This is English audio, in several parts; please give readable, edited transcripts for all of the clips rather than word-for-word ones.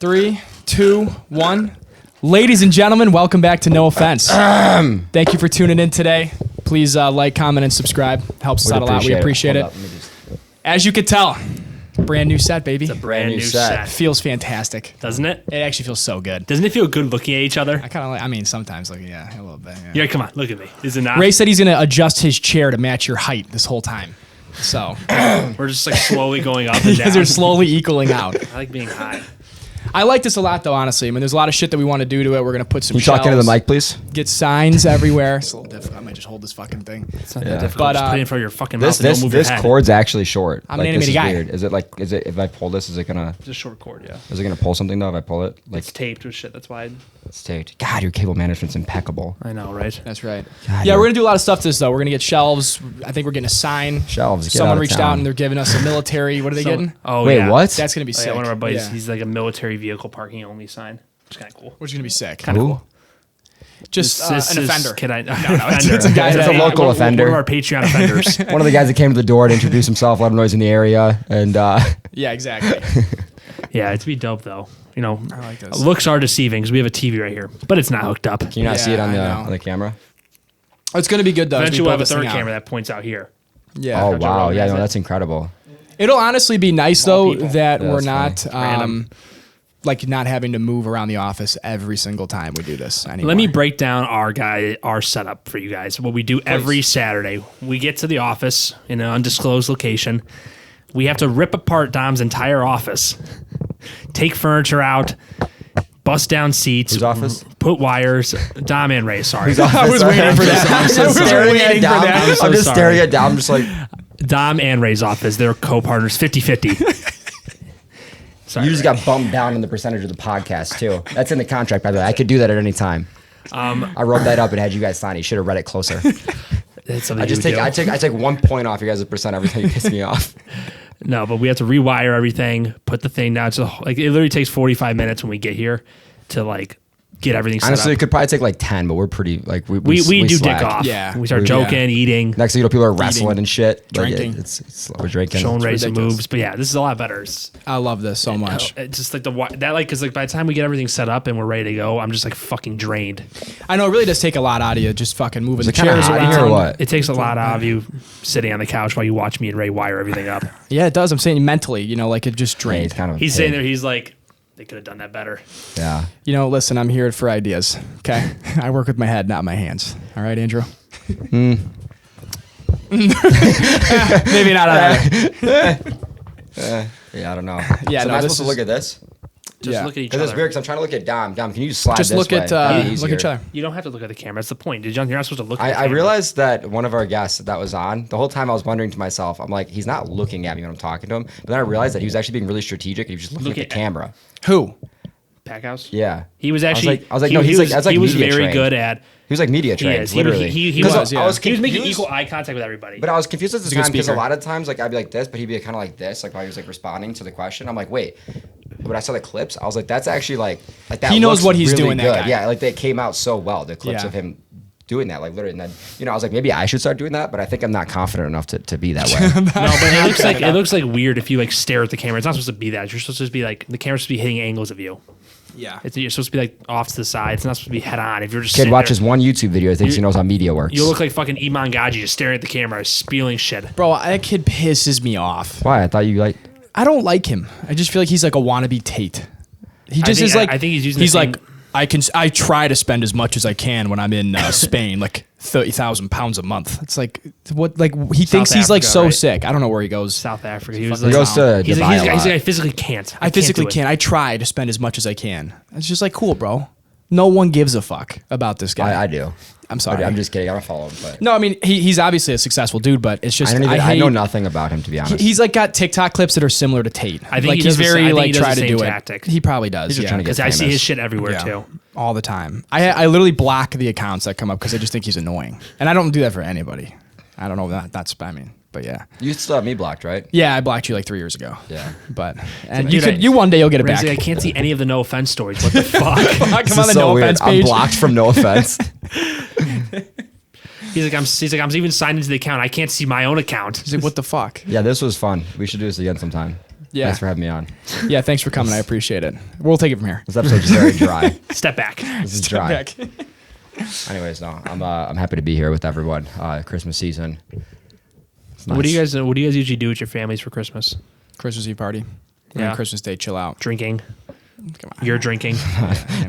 3, 2, 1. Ladies and gentlemen, welcome back to No Offense. Thank you for tuning in today. Please like, comment, and subscribe. Helps us out a lot. We appreciate it. As you can tell, brand new set, baby. It's a brand new set. Feels fantastic. Doesn't it? It actually feels so good. Doesn't it feel good looking at each other? I kind of like, I mean, sometimes, like, yeah, a little bit. Yeah, come on, look at me. Is it not? Ray said he's going to adjust his chair to match your height this whole time. So we're just like slowly going up and down. Because they're slowly equaling out. I like being high. I like this a lot, though, honestly. I mean, there's a lot of shit that we want to do to it. We're going to put some shelves. Can you talk into the mic, please? Get signs everywhere. It's a little difficult. I might just hold this fucking thing. It's not that difficult. Just put it in front of your fucking mouth and don't move your head. This cord's actually short. I'm an animated guy. Weird. Is it if I pull this, is it going to... It's a short cord, yeah. Is it going to pull something, though, if I pull it? Like, it's taped with shit, that's why. It's taped. God, your cable management's impeccable. I know, right? That's right. God, yeah, we're going to do a lot of stuff to this, though. We're going to get shelves. I think we're getting a sign. Shelves. Someone reached out and they're giving us a military. What are they getting? Oh, wait, yeah. what? That's going to be sick. Yeah, one of our buddies, he's like a military vehicle parking only sign. Which is kind of cool. Which is going to be sick. Kind of cool. Just an offender. No, it's a guy. It's a local offender. One of our Patreon offenders. One of the guys that came to the door to introduce himself, let him know he's in the area, and yeah, exactly. Yeah, it's be dope though. You know, I like this. Looks are deceiving because we have a TV right here, but it's not hooked up. Can you not see it on the camera? Oh, it's going to be good though. Eventually, we'll have a third camera that points out here. Yeah. Oh wow, yeah, no, that's incredible. It'll honestly be nice though that Yeah, we're not like not having to move around the office every single time we do this anymore. Let me break down our setup for you guys. What we do every Saturday, we get to the office in an undisclosed location. We have to rip apart Dom's entire office, take furniture out, bust down seats. Whose office? Put wires. Dom and Ray, sorry. I was waiting for that. I'm just staring at Dom. I'm just like... Dom and Ray's office. They're co-partners, 50-50. Sorry, you just got bumped down in the percentage of the podcast too. That's in the contract, by the way. I could do that at any time. I wrote that up and had you guys sign it. You should have read it closer. I take 1 point off you guys' percent every time you piss me off. No, but we have to rewire everything, put the thing down. So like it literally takes 45 minutes when we get here to like get everything set Honestly, up. it could probably take like 10, but we're pretty like we do slack. dick off. Yeah. We start joking, eating. Next thing you know, people are wrestling and shit. Drinking. We're drinking. Showing Ray some moves. But yeah, this is a lot better. I love this so much. It's just like because like by the time we get everything set up and we're ready to go, I'm just like fucking drained. I know it really does take a lot out of you just fucking moving the kinda chairs hot around. here or what? It takes a lot out of you sitting on the couch while you watch me and Ray wire everything up. Yeah, it does. I'm saying mentally, you know, like it just drained. He's sitting there, he's like, they could have done that better. Yeah. You know, listen, I'm here for ideas. Okay, I work with my head, not my hands. All right, Andrew. Maybe not. Yeah, I don't know. Yeah, so no, am I supposed to look at this? Just look at each Because other. it's weird. Because I'm trying to look at Dom. Dom, can you just slide Just this look way? at Look each other. You don't have to look at the camera. That's the point. You're not supposed to look at the I camera. realized that one of our guests that was on, the whole time I was wondering to myself, I'm like, he's not looking at me when I'm talking to him. But then I realized that he was actually being really strategic. He was just looking at the camera. Who? Packhouse? Yeah. He was actually... I was like, no, he was very trained. good at... He was like media trained, literally. He was making confused. equal eye contact with everybody. But I was confused at the time because a lot of times, like I'd be like this, but he'd be kind of like this, like while he was like responding to the question. I'm like, wait. When I saw the clips, I was like, that's actually like that. He knows what he's really doing. Good. That guy. Yeah, like they came out so well. The clips of him doing that, like literally. And then I was like, maybe I should start doing that, but I think I'm not confident enough to be that way. No, but it looks like weird if you like stare at the camera. It's not supposed to be that. You're supposed to be like the camera's supposed to be hitting angles of you. Yeah, you're supposed to be like off to the side. It's not supposed to be head on. If you're just kid watches one YouTube video, thinks he knows how media works. You look like fucking Iman Gaji just staring at the camera, spewing shit. Bro, that kid pisses me off. Why? I thought you like. I don't like him. I just feel like he's like a wannabe Tate. He just is like. I think he's using. He's like. I try to spend as much as I can when I'm in Spain, like 30,000 pounds a month. It's like what? Like he thinks he's like so sick. I don't know where he goes. South Africa. He goes to. He's like I physically can't. I physically can't. I try to spend as much as I can. It's just like cool, bro. No one gives a fuck about this guy. I do. I'm sorry. I'm just kidding. I don't follow him. But. No, I mean he's obviously a successful dude, but it's just I know nothing about him, to be honest. He's like got TikTok clips that are similar to Tate. I think like he's very like try to do tactic. He probably does. He's just trying to get because I see his shit everywhere too, all the time. I literally block the accounts that come up because I just think he's annoying, and I don't do that for anybody. I don't know that's but yeah. You still have me blocked, right? Yeah, I blocked you like 3 years ago. Yeah, but and you one day you'll get it back. I can't see any of the No Offense stories. What the fuck? Come on the No Offense page. I'm blocked from No Offense. He's like, I'm even signed into the account. I can't see my own account. He's like, what the fuck? Yeah, this was fun. We should do this again sometime. Yeah. Thanks for having me on. Yeah, thanks for coming. I appreciate it. We'll take it from here. This episode's very dry. Step back. This is dry. Anyways, no, I'm happy to be here with everyone. Christmas season. Nice. What do you guys usually do with your families for Christmas? Christmas Eve party. Yeah. Christmas Day, chill out. Drinking. Come on. You're drinking.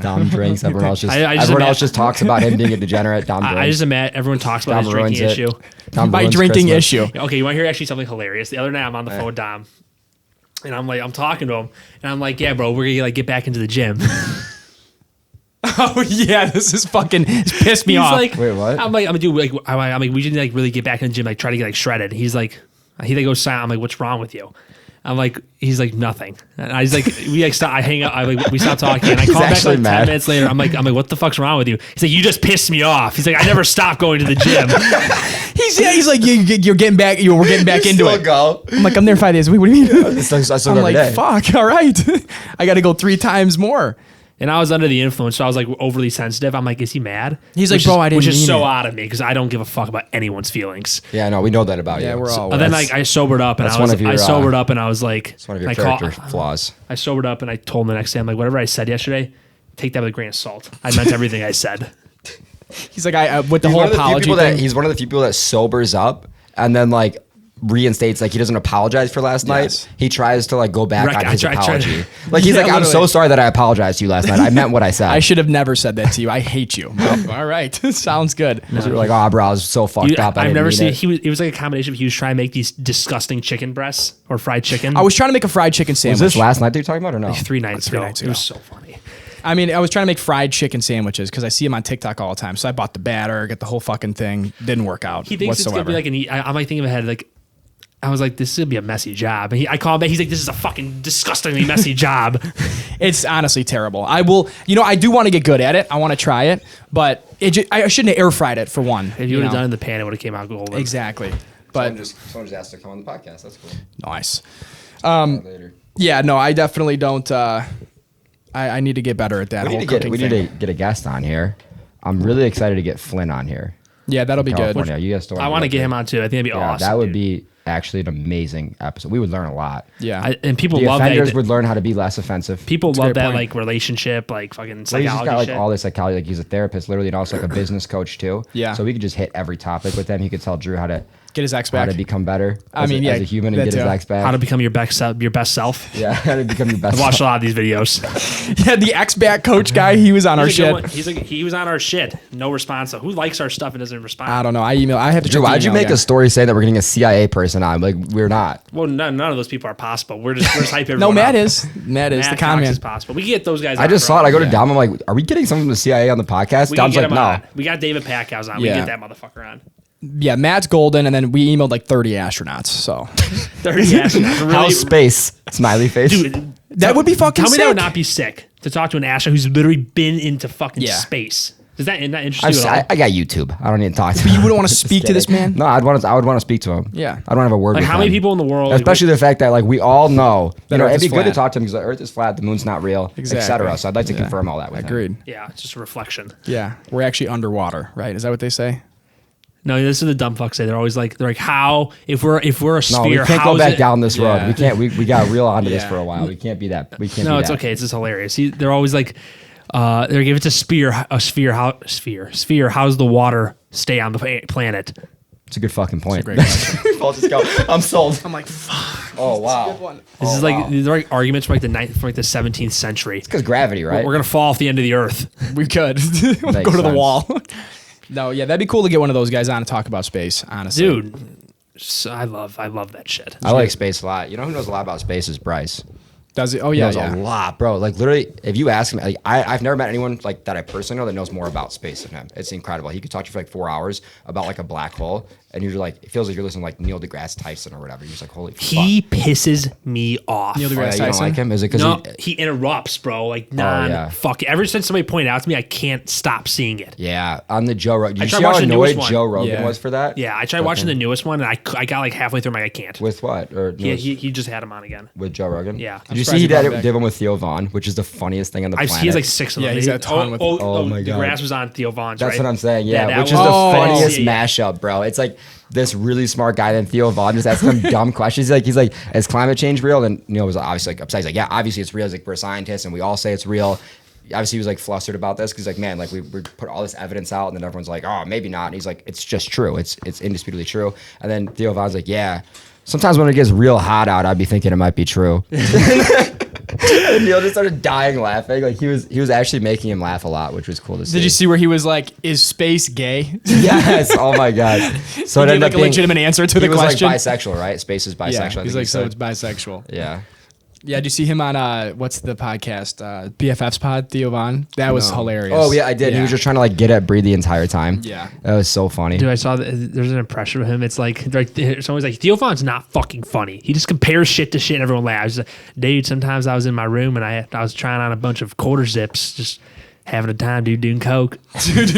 Dom drinks. Everyone else just talks about him being a degenerate. Dom drinks. I just imagine everyone talks about his drinking issue. My drinking issue. Okay, you want to hear actually something hilarious? The other night I'm on the phone with Dom, and I'm talking to him, and I'm like, yeah, bro, we're gonna like get back into the gym. Oh yeah, this is fucking pissed me off. Like, wait, what? I'm like, dude, like, I'm like, we should like really get back in the gym, like try to get like shredded. He's like, he goes silent. I'm like, what's wrong with you? I'm like, he's like, nothing. And I was like, we like stop. I hang up. We stop talking. And I call back like 10 minutes later. I'm like, what the fuck's wrong with you? He's like, you just pissed me off. He's like, I never stopped going to the gym. he's like, you're getting back. We're getting back into it. Go. I'm like, I'm there 5 days a week. What do you mean? I still I'm go like, every day. fuck. All right, I got to go 3 times more. And I was under the influence, so I was like overly sensitive. I'm like, is he mad? He's like, bro, I didn't mean it. Which is so out of me because I don't give a fuck about anyone's feelings. Yeah, no, we know that about you. Yeah, we're all. But then like I sobered up and I was like, it's one of your character flaws. I sobered up and I told him the next day, I'm like, whatever I said yesterday, take that with a grain of salt. I meant everything I said. He's like, with the whole apology thing. He's one of the people that sobers up and then like reinstates, like he doesn't apologize for last night. He tries to like go back on his apology. Like he's like, I'm so sorry that I apologized to you last night. I meant what I said. I should have never said that to you. I hate you. All right, sounds good. No. You're like, oh, bro, I was so fucked up. I've never seen. It was like a combination of he was trying to make these disgusting chicken breasts or fried chicken. I was trying to make a fried chicken sandwich. Was this last night that you're talking about or no? Like 3 nights ago. It was so funny. I mean, I was trying to make fried chicken sandwiches because I see him on TikTok all the time. So I bought the batter, get the whole fucking thing. Didn't work out. He thinks whatsoever. It's gonna be like I might think of ahead like. I was like, this is going to be a messy job. And I call him back. He's like, this is a fucking disgustingly messy job. It's honestly terrible. I will, I do want to get good at it. I want to try it, but I shouldn't have air fried it for one. If you would have done it in the pan, it would have came out golden. Exactly. But someone just asked to come on the podcast. That's cool. Nice. Yeah, no, I definitely don't. I need to get better at that whole cooking thing. We need to get a guest on here. I'm really excited to get Flynn on here. Yeah, that'll be good. You guys I want to get him on too. I think it'd be awesome. That would be actually an amazing episode. We would learn a lot. Yeah, and people the love offenders that. Would learn how to be less offensive. People love that like relationship, like fucking psychology. He's just got like shit. all this psychology. Like he's a therapist, literally, and also like a business coach too. Yeah. So we could just hit every topic with him. He could tell Drew how to get his ex back, how to become better. As a human and get his ex back. How to become your best self. Yeah, how to become your best. I've watched a lot of these videos. Yeah, the ex back coach guy. He was on our shit. He was on our shit. No response. So who likes our stuff and doesn't respond? I don't know. I have to. Drew, why'd you make a story saying that we're getting a CIA person on? Like we're not. Well, none of those people are possible. We're just hype everyone. No, Matt up. is the con man. Is possible. We can get those guys. I just saw it. I go to Dom. I'm like, are we getting someone from the CIA on the podcast? Dom's like, no. We got David Packows on. We can get that motherfucker on. Yeah, Matt's golden, and then we emailed like 30 astronauts. So 30 astronauts. Really, how's space? Smiley face. Dude, that would be fucking. Tell me sick. that would not be sick to talk to an astronaut who's literally been into fucking space. Is that not interesting at all? I got YouTube. I don't need to talk to him. But you wouldn't want to speak to this man? No, I would want to speak to him. Yeah. I don't have a word with him. How many people in the world? Especially the fact that like we all know, it'd be good to flat. talk to him because the Earth is flat, the moon's not real, etc. So I'd like to confirm all that with him. Agreed. Yeah, it's just a reflection. Yeah, we're actually underwater, right? Is that what they say? No, this is the dumb fucks say. They're always like, how if we're a sphere? No, we can't go back down this road. Yeah. We can't. We got real onto this for a while. We can't be that. We can't. No, be it's that. okay. It's just hilarious. They're always like, they're giving it to sphere. How's the water stay on the planet? It's a good fucking point. Great question. I'll just go. I'm sold. I'm like, fuck. Oh wow. This is like these are like arguments from like the 17th century. It's because gravity, right? We're gonna fall off the end of the earth. We could go to the wall. No, yeah, that'd be cool to get one of those guys on to talk about space. Honestly, dude, I love that shit. I like space a lot. You know who knows a lot about space is Bryce. Does it? Oh yeah, he knows a lot, bro. Like literally, if you ask him, like, I've never met anyone like that I personally know that knows more about space than him. It's incredible. He could talk to you for like 4 hours about like a black hole, and you're like, it feels like you're listening to like Neil deGrasse Tyson or whatever. You're just like, holy. He pisses me off. Neil deGrasse Tyson. You don't like him? Is it because he interrupts, bro? Like fuck. Ever since somebody pointed out to me, I can't stop seeing it. Yeah, on the Joe Rogan. Did you I see tried how watching the annoyed newest Joe one. Rogan was for that? Yeah, I tried watching the newest one, and I got like halfway through. I'm like, I can't. With what? Or he just had him on again. With Joe Rogan? Yeah. Did you see he did one with Theo Von, which is the funniest thing on the planet? He has like 6 of them. Yeah, he's got a ton with. Oh my god, Degrasse was on Theo Von's. That's right? what I'm saying. Yeah, which is was the funniest yeah. mashup, bro. It's like this really smart guy, then Theo Von just asking him dumb questions. He's like, is climate change real? And Neil was obviously like upset. He's like, yeah, obviously it's real. He's like, we're scientists and we all say it's real. Obviously he was like flustered about this because like, man, like we put all this evidence out and then everyone's like, oh, maybe not. And he's like, it's just true. It's indisputably true. And then Theo Von's like, yeah, sometimes when it gets real hot out, I'd be thinking it might be true. And Neil just started dying laughing. Like he was actually making him laugh a lot, which was cool to see. Did you see where he was like, "Is space gay?" Yes. Oh my god. So he gave like a legitimate answer to the question. He was like bisexual, right? Space is bisexual. Yeah, he's like, so it's bisexual. Yeah. Yeah, did you see him on what's the podcast? BFF's pod, Theo Von? That was hilarious. Oh yeah, I did. Yeah. He was just trying to like get at Bree the entire time. Yeah. That was so funny. Dude, I saw there's an impression of him. It's like someone's like, Theo Von's not fucking funny. He just compares shit to shit and everyone laughs. Like, dude, sometimes I was in my room and I was trying on a bunch of quarter zips, just having a time, dude, doing coke.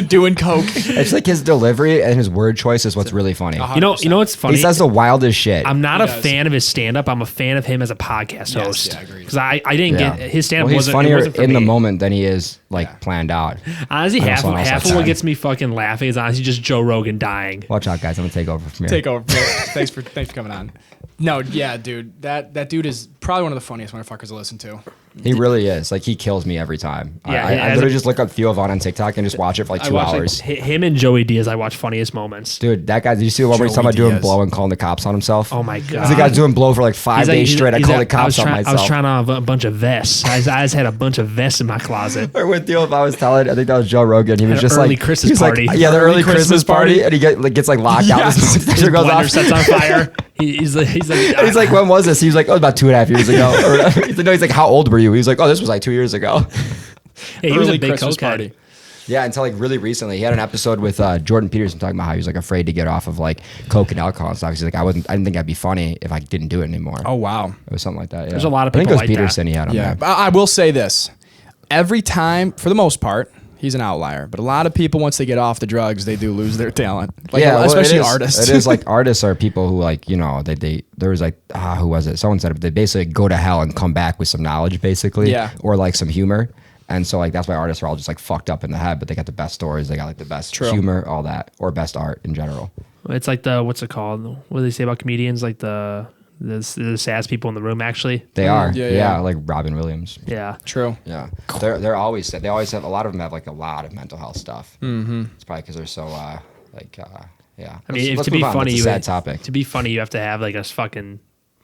Doing coke. It's like his delivery and his word choice is what's really funny. 100%. You know what's funny? He says the wildest shit. I'm not a fan of his stand-up. I'm a fan of him as a podcast host. Yeah, agreed. Because I didn't get his stand-up. Well, he's funnier wasn't in the me. moment than he is like planned out. Honestly, half of what gets me fucking laughing is honestly just Joe Rogan dying. Watch out, guys. I'm gonna take over from here. Take over. Thanks for coming on. No, yeah, dude. That dude is probably one of the funniest motherfuckers to listen to. He really is. Like he kills me every time. Yeah, I literally just look up Theo Von on TikTok and just watch it for like 2 hours. Like, him and Joey Diaz, I watch funniest moments. Dude, that guy. Did you see the one where he's talking about doing blow and calling the cops on himself? Oh my god. The guy's doing blow for like 5 days straight. I called the cops on myself. I was trying on a bunch of vests. I just had a bunch of vests in my closet. Or with Theo, if I was telling, I think that was Joe Rogan. He was just early like Christmas party. Like, yeah, the early Christmas party, and he gets like locked out. His blender sets on fire. He's like, when was this? He was like, oh, about 2.5 years ago. Or whatever. He's like, how old were you? He was like, oh, this was like 2 years ago. Yeah, he was a big Christmas cokehead. party. Yeah, until like really recently, he had an episode with Jordan Peterson talking about how he was like afraid to get off of like coke and alcohol and stuff. He's like, I didn't think I'd be funny if I didn't do it anymore. Oh wow, it was something like that. Yeah. There's a lot of I think people it was like Peterson. that. He had on there. I will say this: every time, for the most part, he's an outlier. But a lot of people, once they get off the drugs, they do lose their talent. Like, yeah, especially artists. It is like artists are people who like, you know, there was like, who was it? Someone said it, they basically go to hell and come back with some knowledge, basically. Yeah. Or like some humor. And so like that's why artists are all just like fucked up in the head, but they got the best stories, they got like the best humor, all that, or best art in general. It's like what's it called? What do they say about comedians? Like the saddest people in the room. Actually, they are. Yeah. Like Robin Williams. Yeah, true. Yeah, they're always sad. They always have a lot of them have like a lot of mental health stuff. Mm-hmm. It's probably because they're so yeah. I mean, let's to be move on. funny, It's a sad topic. To be funny, you have to have like a fucking.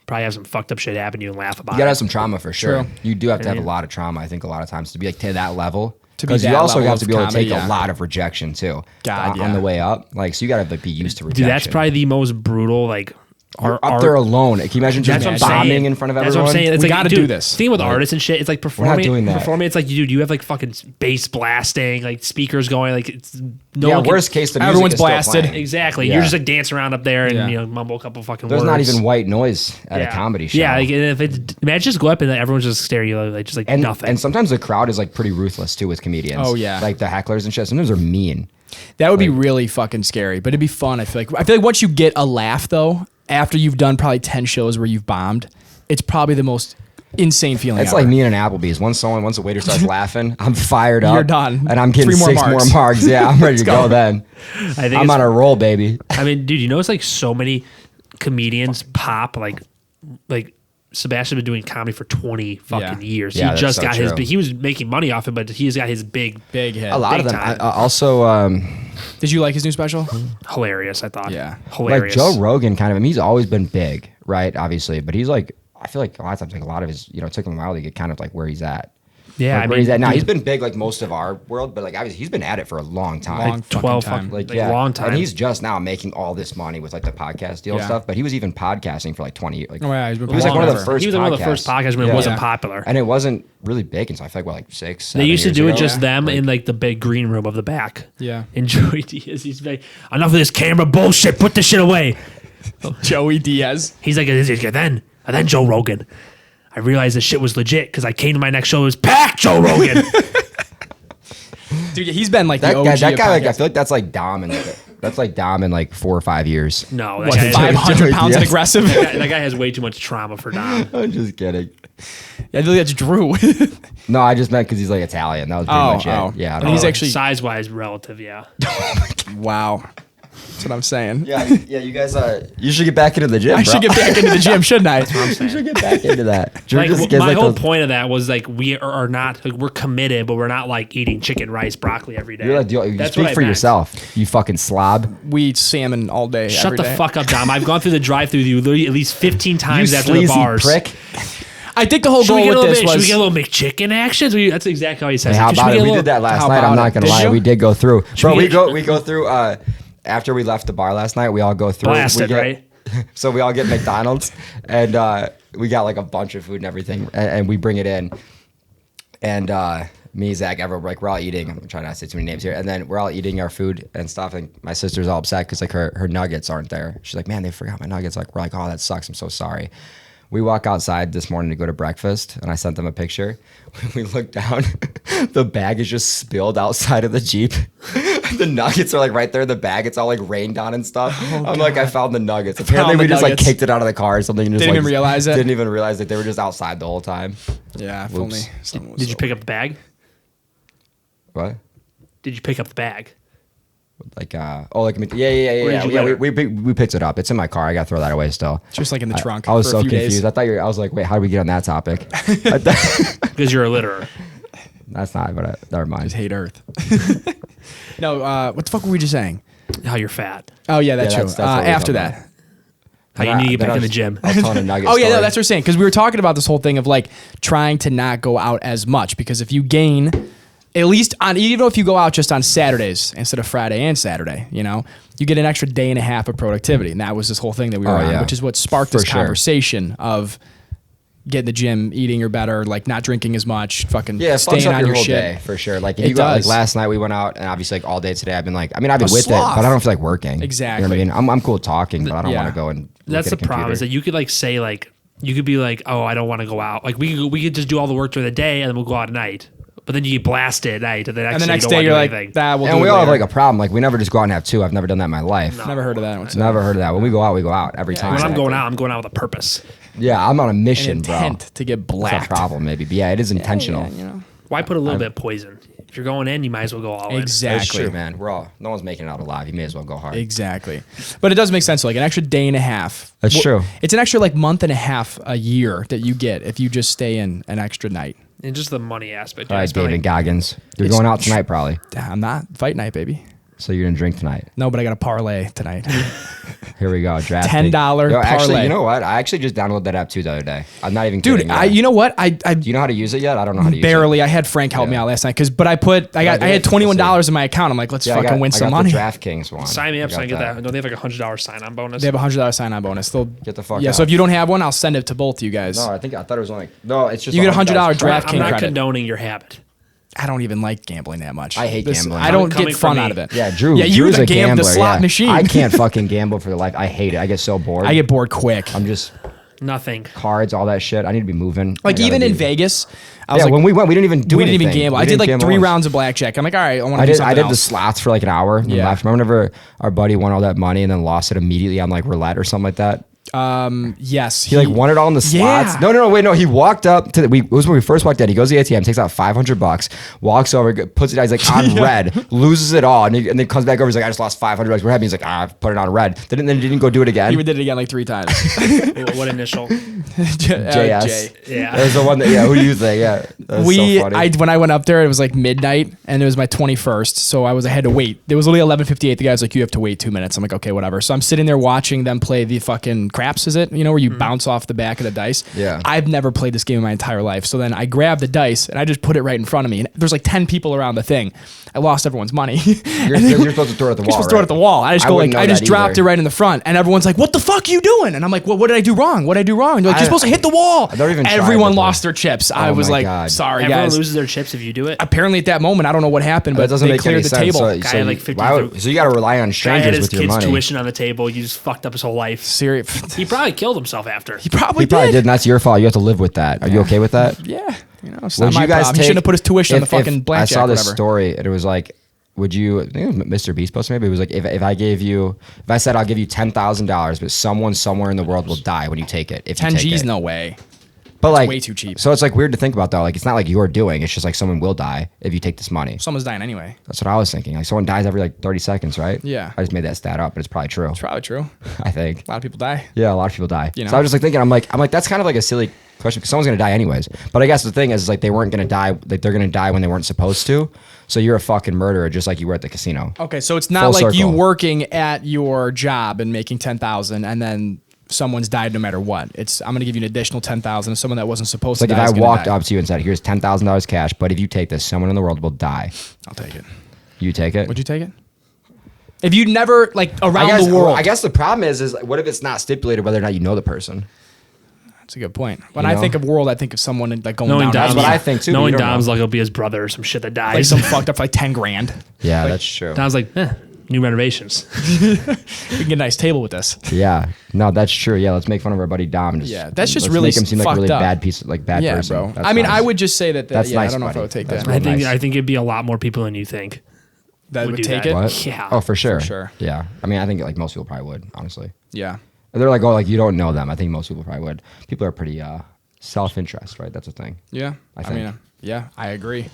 Probably have some fucked up shit happen to you and laugh about it. You gotta have some trauma for sure. True. You do have to have a lot of trauma, I think, a lot of times to be like to that level. Because you also have to be able to take a lot of rejection too. God, on the way up. Like, so you gotta like be used to rejection. Dude, that's probably the most brutal, like, You're up there alone. Can you imagine just bombing in front of everyone? That's what I'm saying. It's we like, gotta do this. Thing with artists and shit, it's like performing. We're not doing that. Performing, it's like, dude, you have like fucking bass blasting, like speakers going, like it's worst case, the music everyone's is still blasted. playing. Exactly. Yeah. You're just like dancing around up there and mumble a couple fucking There's words. not even white noise at a comedy show. Yeah, like, if imagine just go up and everyone's just staring at you like just like nothing. And sometimes the crowd is like pretty ruthless too with comedians. Oh yeah, like the hecklers and shit. Sometimes they're mean. That would be really fucking scary, but it'd be fun. I feel like once you get a laugh though, after you've done probably 10 shows where you've bombed, it's probably the most insane feeling. It's like me and an Applebee's. Once a waiter starts laughing, I'm fired up. You're done. And I'm getting 6 more marks. Yeah, I'm ready to go then. I'm on a roll, baby. I mean, dude, you know, it's like so many comedians pop like Sebastian's been doing comedy for 20 fucking years. Yeah, he just so got true. he was making money off it, but he's got his big hit. A lot big of them. time. Also, did you like his new special? Hilarious, I thought. Yeah. Hilarious. like Joe Rogan, kind of. I mean, he's always been big, right? Obviously, but he's like, I feel like a lot of times, like a lot of his, you know, it took him a while to get kind of like where he's at. Yeah, like where he's at now. He's been big like most of our world, but like obviously he's been at it for a long time. Like 12 time. like long time. And he's just now making all this money with like the podcast deal and stuff. But he was even podcasting for like 20 years. Like, Oh, yeah, he was like one of the first. He was one of the first podcasts when it wasn't popular. And it wasn't really big until I feel like 6. They used to do it just ago. them in like the big green room of the back. Yeah. And Joey Diaz, he's like, enough of this camera bullshit. Put this shit away. Joey Diaz. He's like, and then Joe Rogan. I realized this shit was legit because I came to my next show. It was packed, Joe Rogan. Dude, he's been like that the OG guy. Like I podcast. feel like that's like Dom and like That's like Dom in like 4 or 5 years. No, What, 500 pounds and aggressive? That guy has way too much trauma for Dom. I'm just kidding. Yeah, I think that's Drew. No, I just meant because he's like Italian. That was pretty much it. Yeah, and he's actually size-wise relative. Yeah. Wow. That's what I'm saying. Yeah. You guys, you should get back into the gym. I should get back into the gym, shouldn't I? You should get back into that. My whole point of that was like we are not like we're committed, but we're not like eating chicken, rice, broccoli every day. You speak for yourself. You fucking slob. We eat salmon all day. Shut the fuck up, Dom. I've gone through the drive-thru with you literally at least 15 times after the bars. Prick. I think the whole goal with this was... Should we get a little McChicken action? That's exactly how he says it. How about it? We did that last night. I'm not going to lie. We did go through. Bro, we go through... after we left the bar last night, we all go through. Blasted, right? So we all get McDonald's, and we got like a bunch of food and everything, and we bring it in. And me, Zach, everyone, like we're all eating. I'm trying not to say too many names here. And then we're all eating our food and stuff. And my sister's all upset because like her nuggets aren't there. She's like, man, they forgot my nuggets. Like we're like, oh, that sucks. I'm so sorry. We walk outside this morning to go to breakfast, and I sent them a picture. When we look down, the bag is just spilled outside of the Jeep. The nuggets are like right there in the bag. It's all like rained on and stuff. I'm like, I found the nuggets. Apparently, we just like kicked it out of the car or something. And just didn't even realize it. Didn't even realize that they were just outside the whole time. Yeah, if only someone was Did you pick up the bag? What? Did you pick up the bag? Like yeah. We picked it up. It's in my car. I gotta throw that away still. It's just like in the trunk. I was for so a few confused. days. I was like, wait, how did we get on that topic? Because you're a litterer. That's not. But never mind. Just hate Earth. No, what the fuck were we just saying? How you're fat. Oh yeah, that's true. that's what we're After talking that. How you need to get back in the gym. I was telling a nugget Oh yeah, story. no, that's what we're saying. Because we were talking about this whole thing of like trying to not go out as much. Because if you gain, at least on, even if you go out just on Saturdays instead of Friday and Saturday, you know, you get an extra day and a half of productivity. And that was this whole thing that we were on, which is what sparked this conversation of getting the gym, eating or better, like not drinking as much, fucking staying on your whole shit. Day, for sure. Like if you go, like last night we went out, and obviously like all day today I've been like, I've been with it, but I don't feel like working. Exactly. You know what I mean? I'm cool talking, but I don't want to go and that's the problem is that you could like say like you could be like, oh, I don't want to go out. Like we could just do all the work during the day and then we'll go out at night. But then you get blasted at night, and the next day you're like, that will. And we all have like a problem. Like we never just go out and have two. I've never done that in my life. No. Never heard of that. Never heard of that. When we go out every time. When I'm going out with a purpose. Yeah, I'm on a mission, intent bro. To get blacked. That's a problem, maybe. But yeah, it is intentional. Yeah, you know. Why put a little bit of poison? If you're going in, you might as well go all in. Exactly. That's true, man. No one's making it out alive. You may as well go hard. Exactly. But it does make sense. Like an extra day and a half. That's true. It's an extra like month and a half a year that you get if you just stay in an extra night. And just the money aspect. All right, David Goggins. You're going out tonight, probably. I'm not. Fight night, baby. So you're going to drink tonight? No, but I got a parlay tonight. Here we go. Draft $10 parlay. Actually, you know what? I actually just downloaded that app too the other day. I'm not even kidding. Dude, you know what? I do you know how to use it yet? I don't know how to use it. Barely. I had Frank help me out last night I had $21 in my account. I'm like, let's fucking win some money. The DraftKings one. Sign me up so I get that. No, they have like $100 sign-on bonus. They have a $100 sign-on bonus. They'll get the fuck out. Yeah, so if you don't have one, I'll send it to both of you guys. No, I thought it was only it's just you get a $100 DraftKings credit. I'm not condoning your habit. I don't even like gambling that much. I hate gambling. I don't get fun out of it. Yeah, Drew. Yeah, Drew's a gambler. The slot machine. I can't fucking gamble for the life. I hate it. I get so bored. I get bored quick. I'm just nothing. Cards, all that shit. I need to be moving. Like even in Vegas, I was like, when we went, we didn't even do anything. We didn't even gamble. I did like 3 rounds of blackjack. I'm like, all right, I want to do something I did else. the slots for like an hour. And left. Remember whenever our buddy won all that money and then lost it immediately on like roulette or something like that? Yes. He like won it all in the slots. Yeah. No. He walked up to it was when we first walked in. He goes to the ATM, takes out $500, walks over, puts it out. He's like on red, loses it all, and then comes back over. He's like, I just lost $500. We're happy. He's like, I put it on red. Then didn't go do it again. He did it again like 3 times. What initial? JS. Yeah. That was the one that. Yeah. Who do you think? Yeah. That was so funny. When I went up there, it was like midnight, and it was my 21st, so I had to wait. It was only 11:58. The guy's like, you have to wait 2 minutes. I'm like, okay, whatever. So I'm sitting there watching them play the fucking craps. Is it? You know, where you bounce off the back of the dice. Yeah. I've never played this game in my entire life. So then I grabbed the dice and I just put it right in front of me. And there's like 10 people around the thing. I lost everyone's money. You're supposed to throw it at the wall. You're supposed to throw it at the wall. I just dropped it right in the front. And everyone's like, what the fuck are you doing? And I'm like, well, what did I do wrong? What did I do wrong? They're like, you're supposed to hit the wall. Everyone lost their chips. I was like, sorry, guys. Everyone loses their chips if you do it. Apparently at that moment, I don't know what happened, but they cleared the table. So you got to rely on strangers with your money. He had his kid's tuition on the table. You just fucked up his whole life. Serious. He probably killed himself after. He probably did. And that's your fault. You have to live with that. Are you okay with that? Yeah. You know, it's not my problem. He shouldn't have put his tuition on the fucking blackjack. I saw this story, and it was like, would you, I think it was Mr. Beast post maybe, it was like, if I said I'll give you $10,000, but someone somewhere in the world will die when you take it. If 10 you take G's, it. no way. But like, way too cheap. So it's like weird to think about though. Like it's not like you're doing. It's just like someone will die if you take this money. Someone's dying anyway. That's what I was thinking. Like someone dies every like 30 seconds, right? Yeah. I just made that stat up, but it's probably true. It's probably true. I think. A lot of people die. Yeah, a lot of people die. You know? So I was just like thinking, I'm like, that's kind of like a silly question because someone's gonna die anyways. But I guess the thing is like they weren't gonna die. Like they're gonna die when they weren't supposed to. So you're a fucking murderer, just like you were at the casino. Okay, so it's not Full like circle. you working at your job and making 10,000 and then someone's died no matter what. It's I'm gonna give you an additional 10,000. Someone that wasn't supposed to Like die. if is I gonna walked die. up to you and said, "Here's $10,000 cash," but if you take this, someone in the world will die. I'll take it. You take it? Would you take it? If you never like around I guess, the world. I guess the problem is what if it's not stipulated whether or not you know the person? That's a good point. When You I know? think of world, I think of someone like going Knowing down. That's Dom's, what I think too. Knowing You don't Dom's know. like it'll be his brother or some shit that like dies. some fucked up for like 10 grand. Yeah, that's true. Dom's like, new renovations. We can get a nice table with this. Yeah, no, that's true. Yeah, let's make fun of our buddy Dom. And Yeah, that's just let's really make him seem like a fucked really up. bad piece, like bad Yeah, person. bro. That's I mean, nice. I would just say that. That's Yeah, nice, I don't know if I buddy. would take That's that. real nice. I think it'd be a lot more people than you think. That would do take that. it. What? Yeah. Oh, for sure. For sure. Yeah. I mean, I think like most people probably would, honestly. Yeah. They're like, oh, like you don't know them. I think most people probably would. People are pretty self-interest, right? That's the thing. Yeah. I I mean, think. yeah, I agree.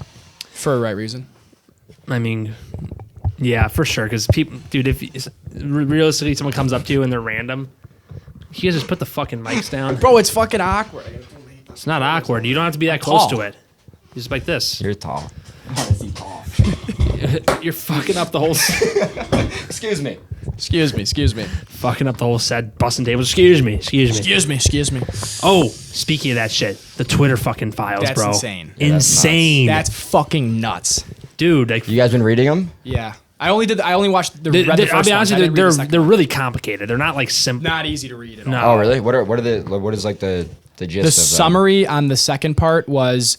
For a right reason. I mean, yeah, for sure. Because people, dude, if realistically someone comes up to you and they're random, you guys just put the fucking mics down. Bro, it's fucking awkward. It's not awkward. You don't have to be that close tall. to it. Just like this. You're tall. You're fucking up the whole. Excuse me. Excuse me. Fucking up the whole set, busting tables. Excuse me. Excuse me. Oh, speaking of that shit, the Twitter fucking files, That's bro. insane. Yeah, that's Insane. That's fucking nuts. Dude, like, You guys been reading them? Yeah. I only watched the, read the I'll first be honest one. with you, I didn't read the second they're one. really complicated. They're not like simple. Not easy to read at all. No. Oh, really? What is like the gist The of them? summary on the second part was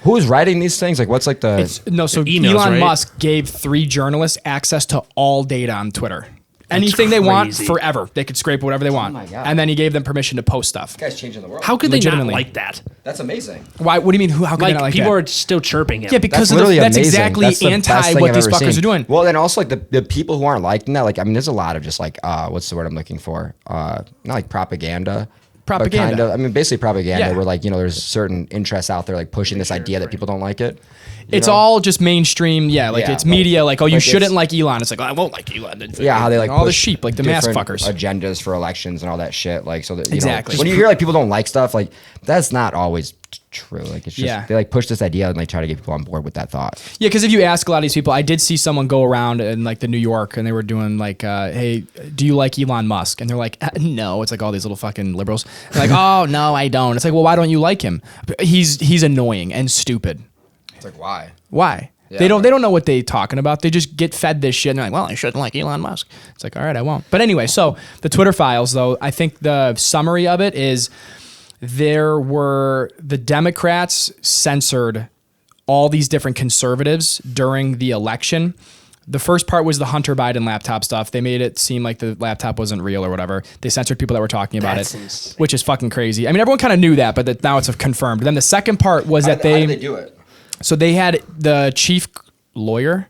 Who's writing these things? Like, what's like the? so emails, Elon right? Musk gave 3 journalists access to all data on Twitter. Anything they want crazy. forever. They could scrape whatever they want. my God. And then he gave them permission to post stuff. This guy's changing the world. How could they not Legitimately. like that? That's amazing. Why? What do you mean? How could they Like, not like people that? are still chirping him. Yeah, because That's literally that's amazing. exactly That's the best anti thing what I've these ever fuckers seen. are doing. Well, then also like the people who aren't liking that, like I mean, there's a lot of just like what's the word I'm looking for? Not like propaganda. But Propaganda. kind of, I mean, basically propaganda. Yeah. Where like there's certain interests out there like pushing this idea that people don't like it. It's know? all just mainstream. Yeah, like Yeah, it's media. Like, oh, you like shouldn't it's- like Elon. It's like, oh, I won't like Elon. Yeah, how they like all the push sheep, like the mass different fuckers. agendas for elections and all that shit. Like so that you Exactly. know, when you hear like people don't like stuff, like that's not always true. Like it's just Yeah. they like push this idea and like try to get people on board with that thought. Yeah, because if you ask a lot of these people, I did see someone go around in like the New York and they were doing like, hey, do you like Elon Musk? And they're like, no. It's like all these little fucking liberals. They're like, oh, no, I don't. It's like, well, why don't you like him? He's annoying and stupid. It's like why? Why? Yeah, they right. don't know what they're talking about. They just get fed this shit and they're like, well, I shouldn't like Elon Musk. It's like, all right, I won't. But anyway, so the Twitter files, though, I think the summary of it is the Democrats censored all these different conservatives during the election. The first part was the Hunter Biden laptop stuff. They made it seem like the laptop wasn't real or whatever. They censored people that were talking about That's it, insane. which is fucking crazy. I mean, everyone kind of knew that, but now it's confirmed. Then the second part was that How did they do it? so they had the chief lawyer,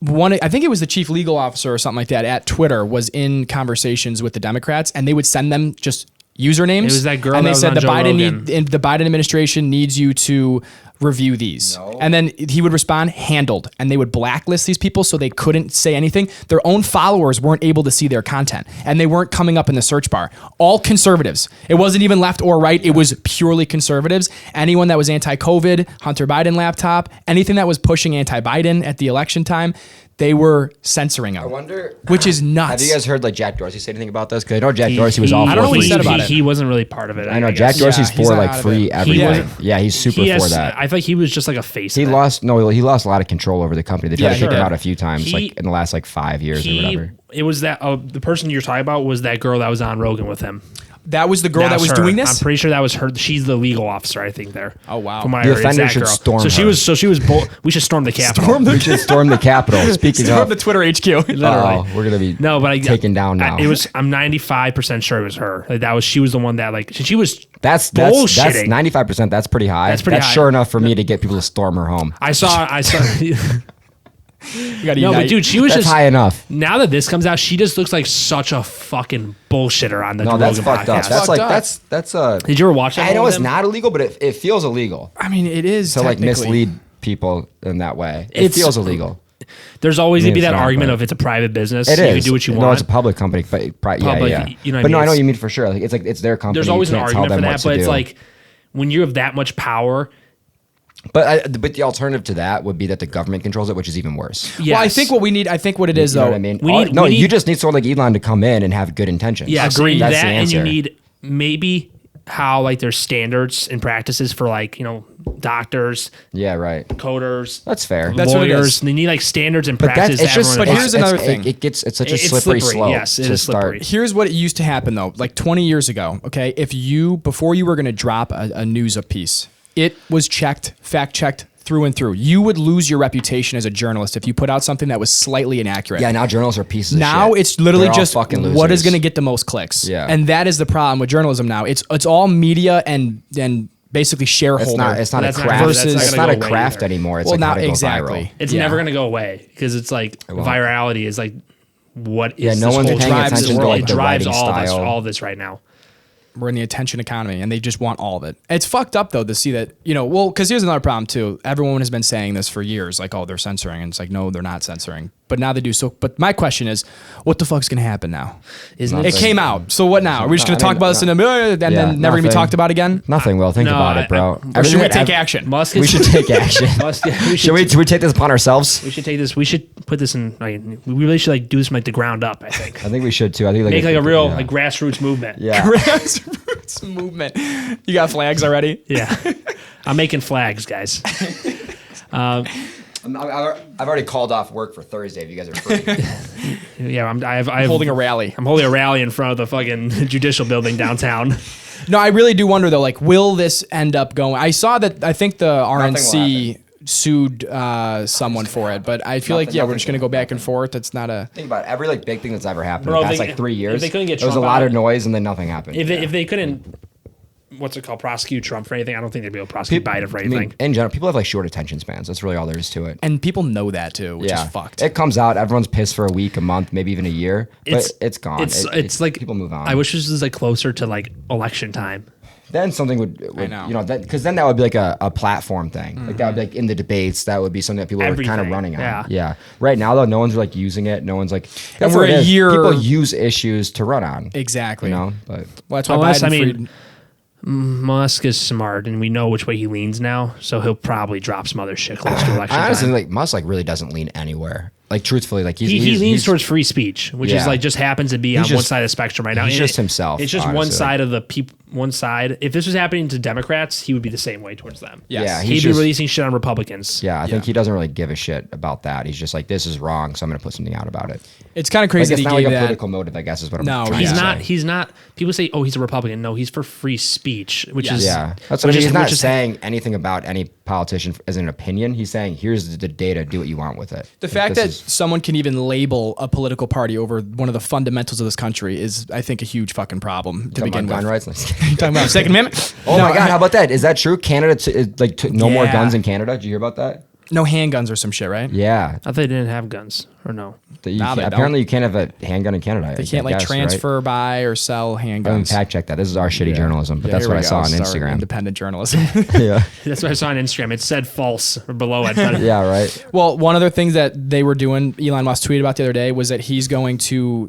I think it was the chief legal officer or something like that at Twitter was in conversations with the Democrats, and they would send them just usernames. It was that girl and that they was said on the Joe Rogan. the Biden administration needs you to review these. No. And then he would respond, handled, and they would blacklist these people so they couldn't say anything. Their own followers weren't able to see their content, and they weren't coming up in the search bar. All conservatives. It wasn't even left or right. It was purely conservatives. Anyone that was anti-COVID, Hunter Biden laptop, anything that was pushing anti-Biden at the election time, they were censoring them. I wonder. Which is nuts. Have you guys heard like Jack Dorsey say anything about this? Because I know Jack Dorsey was all I for don't know what free he said about it. He wasn't really part of it. I know guess. Jack Dorsey's Yeah, he's for not like out of free it. everything. wasn't- Yeah, he's super He has- for that. I thought he was just like a face. He of that. lost a lot of control over the company. They tried Yeah, to he kick him did. out a few times, He- like in the last like 5 years or whatever. It was that the person you're talking about was that girl that was on Rogan with him. That was the girl that was her. doing this? I'm pretty sure that was her. She's the legal officer, I think. There. Oh, wow. From what I The heard, it's offender that should girl. storm So she her. was. We should storm the Capitol. We should storm the Capitol. Speaking From of, the Twitter HQ. Literally. oh, we're gonna be No, but I taken down now. I'm 95% sure it was her. Like, she was the one that like she was. That's bullshitting. 95%. That's pretty high. That's pretty high. sure enough for me to get people to storm her home. I saw. No, but dude, she was That's just high enough. Now that this comes out, she just looks like such a fucking bullshitter on the Rogan that's fucked podcast. up. That's like that's Did you ever watch that? I know it's not illegal, but it feels illegal. I mean, it is to like mislead people in that way. It feels illegal. There's always gonna be that argument of it's a private business. It so is. you can do what you want. No, it's a public company, but yeah. You know, but no, I know what you mean for sure. Like it's their company. There's always an argument for that, but it's like when you have that much power. But the alternative to that would be that the government controls it, which is even worse. Yes. Well, I think what we need, what it is, you though. Know what I mean? You just need someone like Elon to come in and have good intentions. Yeah, agree. That's the that, answer. and you need maybe how like there's standards and practices for like doctors. Yeah, right. Coders. That's fair. That's what it lawyers. is. They need like standards and But practices. But here's another thing. It's such a slippery slope. Yes, it is slippery. Here's what it used to happen though. Like 20 years ago, okay, before you were going to drop a news piece, it was fact checked through and through. You would lose your reputation as a journalist if you put out something that was slightly inaccurate. Yeah, now journalists are pieces of shit. Now it's literally just what losers. is going to get the most clicks. Yeah. And that is the problem with journalism now. It's all media and basically shareholder. It's not a That's not craft. versus- It's not a go away craft either. anymore. It's Well, like not how to go exactly. viral. It's Yeah. never gonna go away because it's like virality is like what is no this one's whole paying drives attention this to, world. like, It the drives writing all style. this right now. We're in the attention economy and they just want all of it. It's fucked up though to see that, because here's another problem too. Everyone has been saying this for years, like, oh, they're censoring. And it's like, no, they're not censoring. But now they do. So, but my question is, what the fuck's going to happen now? It came out. So what now? Are we just going to talk about this and then never going to be talked about again? Nothing will. Think about it, bro. Or should we take action? We should take action. Should we take this upon ourselves? We should take this. We should put this in. We really should like do this from like the ground up. I think. I think we should too. I think Make like a real like grassroots movement. Yeah. Grassroots movement. You got flags already? Yeah. I'm making flags, guys. I've already called off work for Thursday if you guys are free. Yeah, I'm holding a rally. I'm holding a rally in front of the fucking judicial building downtown. No, I really do wonder though, like, will this end up going? I saw that, I think the RNC sued someone for it, but I feel we're just going to go back and forth. It's not a... Think about it. Every big thing that's ever happened Bro, in the past 3 years, if they couldn't get there was a Trump lot out, of noise and then nothing happened. If they couldn't... What's it called? Prosecute Trump for anything? I don't think they'd be able to prosecute Biden for anything. In general, people have like short attention spans. That's really all there is to it. And people know that too, which is fucked. It comes out, everyone's pissed for a week, a month, maybe even a year, but it's gone. It's like people move on. I wish this was like closer to like election time. Then something would because then that would be like a platform thing. Like that would be like in the debates. That would be something that people were kind of running on. Yeah. Right now though, no one's like using it. No one's like. And for a year, people use issues to run on. Exactly. But that's why Biden Musk is smart, and we know which way he leans now, so he'll probably drop some other shit close to election. Honestly, time. like Musk, like really doesn't lean anywhere. Like truthfully, like he leans towards free speech, which is like just happens to be on one side of the spectrum right now. He's just himself. It's just one side of the people. One side. If this was happening to Democrats, he would be the same way towards them. Yes. Yeah, he'd be releasing shit on Republicans. Yeah, I think he doesn't really give a shit about that. He's just like, this is wrong, so I'm going to put something out about it. It's kind of crazy like, that he gave that. a political motive, I guess, is what I'm trying to say. He's not. People say, "Oh, he's a Republican." No, he's for free speech, which is that's what I mean. He's not saying anything about any politician as an opinion. He's saying, "Here's the data. Do what you want with it." The fact that someone can even label a political party over one of the fundamentals of this country is, I think, a huge fucking problem to begin with. Gun rights. You're talking about Second Amendment? Oh my God! How about that? Is that true? Canada, no more guns in Canada. Did you hear about that? No handguns or some shit, right? Yeah. I thought they didn't have guns, or no? Apparently, you can't have a handgun in Canada. They can't transfer, buy, or sell handguns. I haven't fact check that. This is our shitty journalism, but that's what I saw on Instagram. Independent journalism. Yeah. That's what I saw on Instagram. It said false or below it. Yeah, right. Well, one of the things that they were doing, Elon Musk tweeted about the other day, was that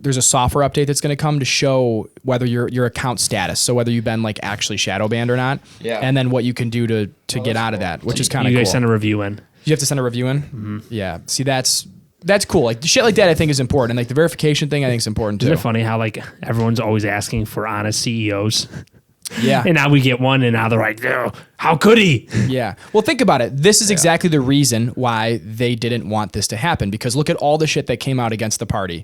there's a software update that's going to come to show whether your account status, so whether you've been like actually shadow banned or not, and then what you can do to get out of that, which is kind of cool. You guys send a review in. You have to send a review in? Mm-hmm. Yeah. See, that's cool. Like shit like that I think is important. And like the verification thing I think is important too. Isn't it funny how like everyone's always asking for honest CEOs? Yeah. And now we get one and now they're like, oh, how could he? Yeah. Well, think about it. This is exactly the reason why they didn't want this to happen, because look at all the shit that came out against the party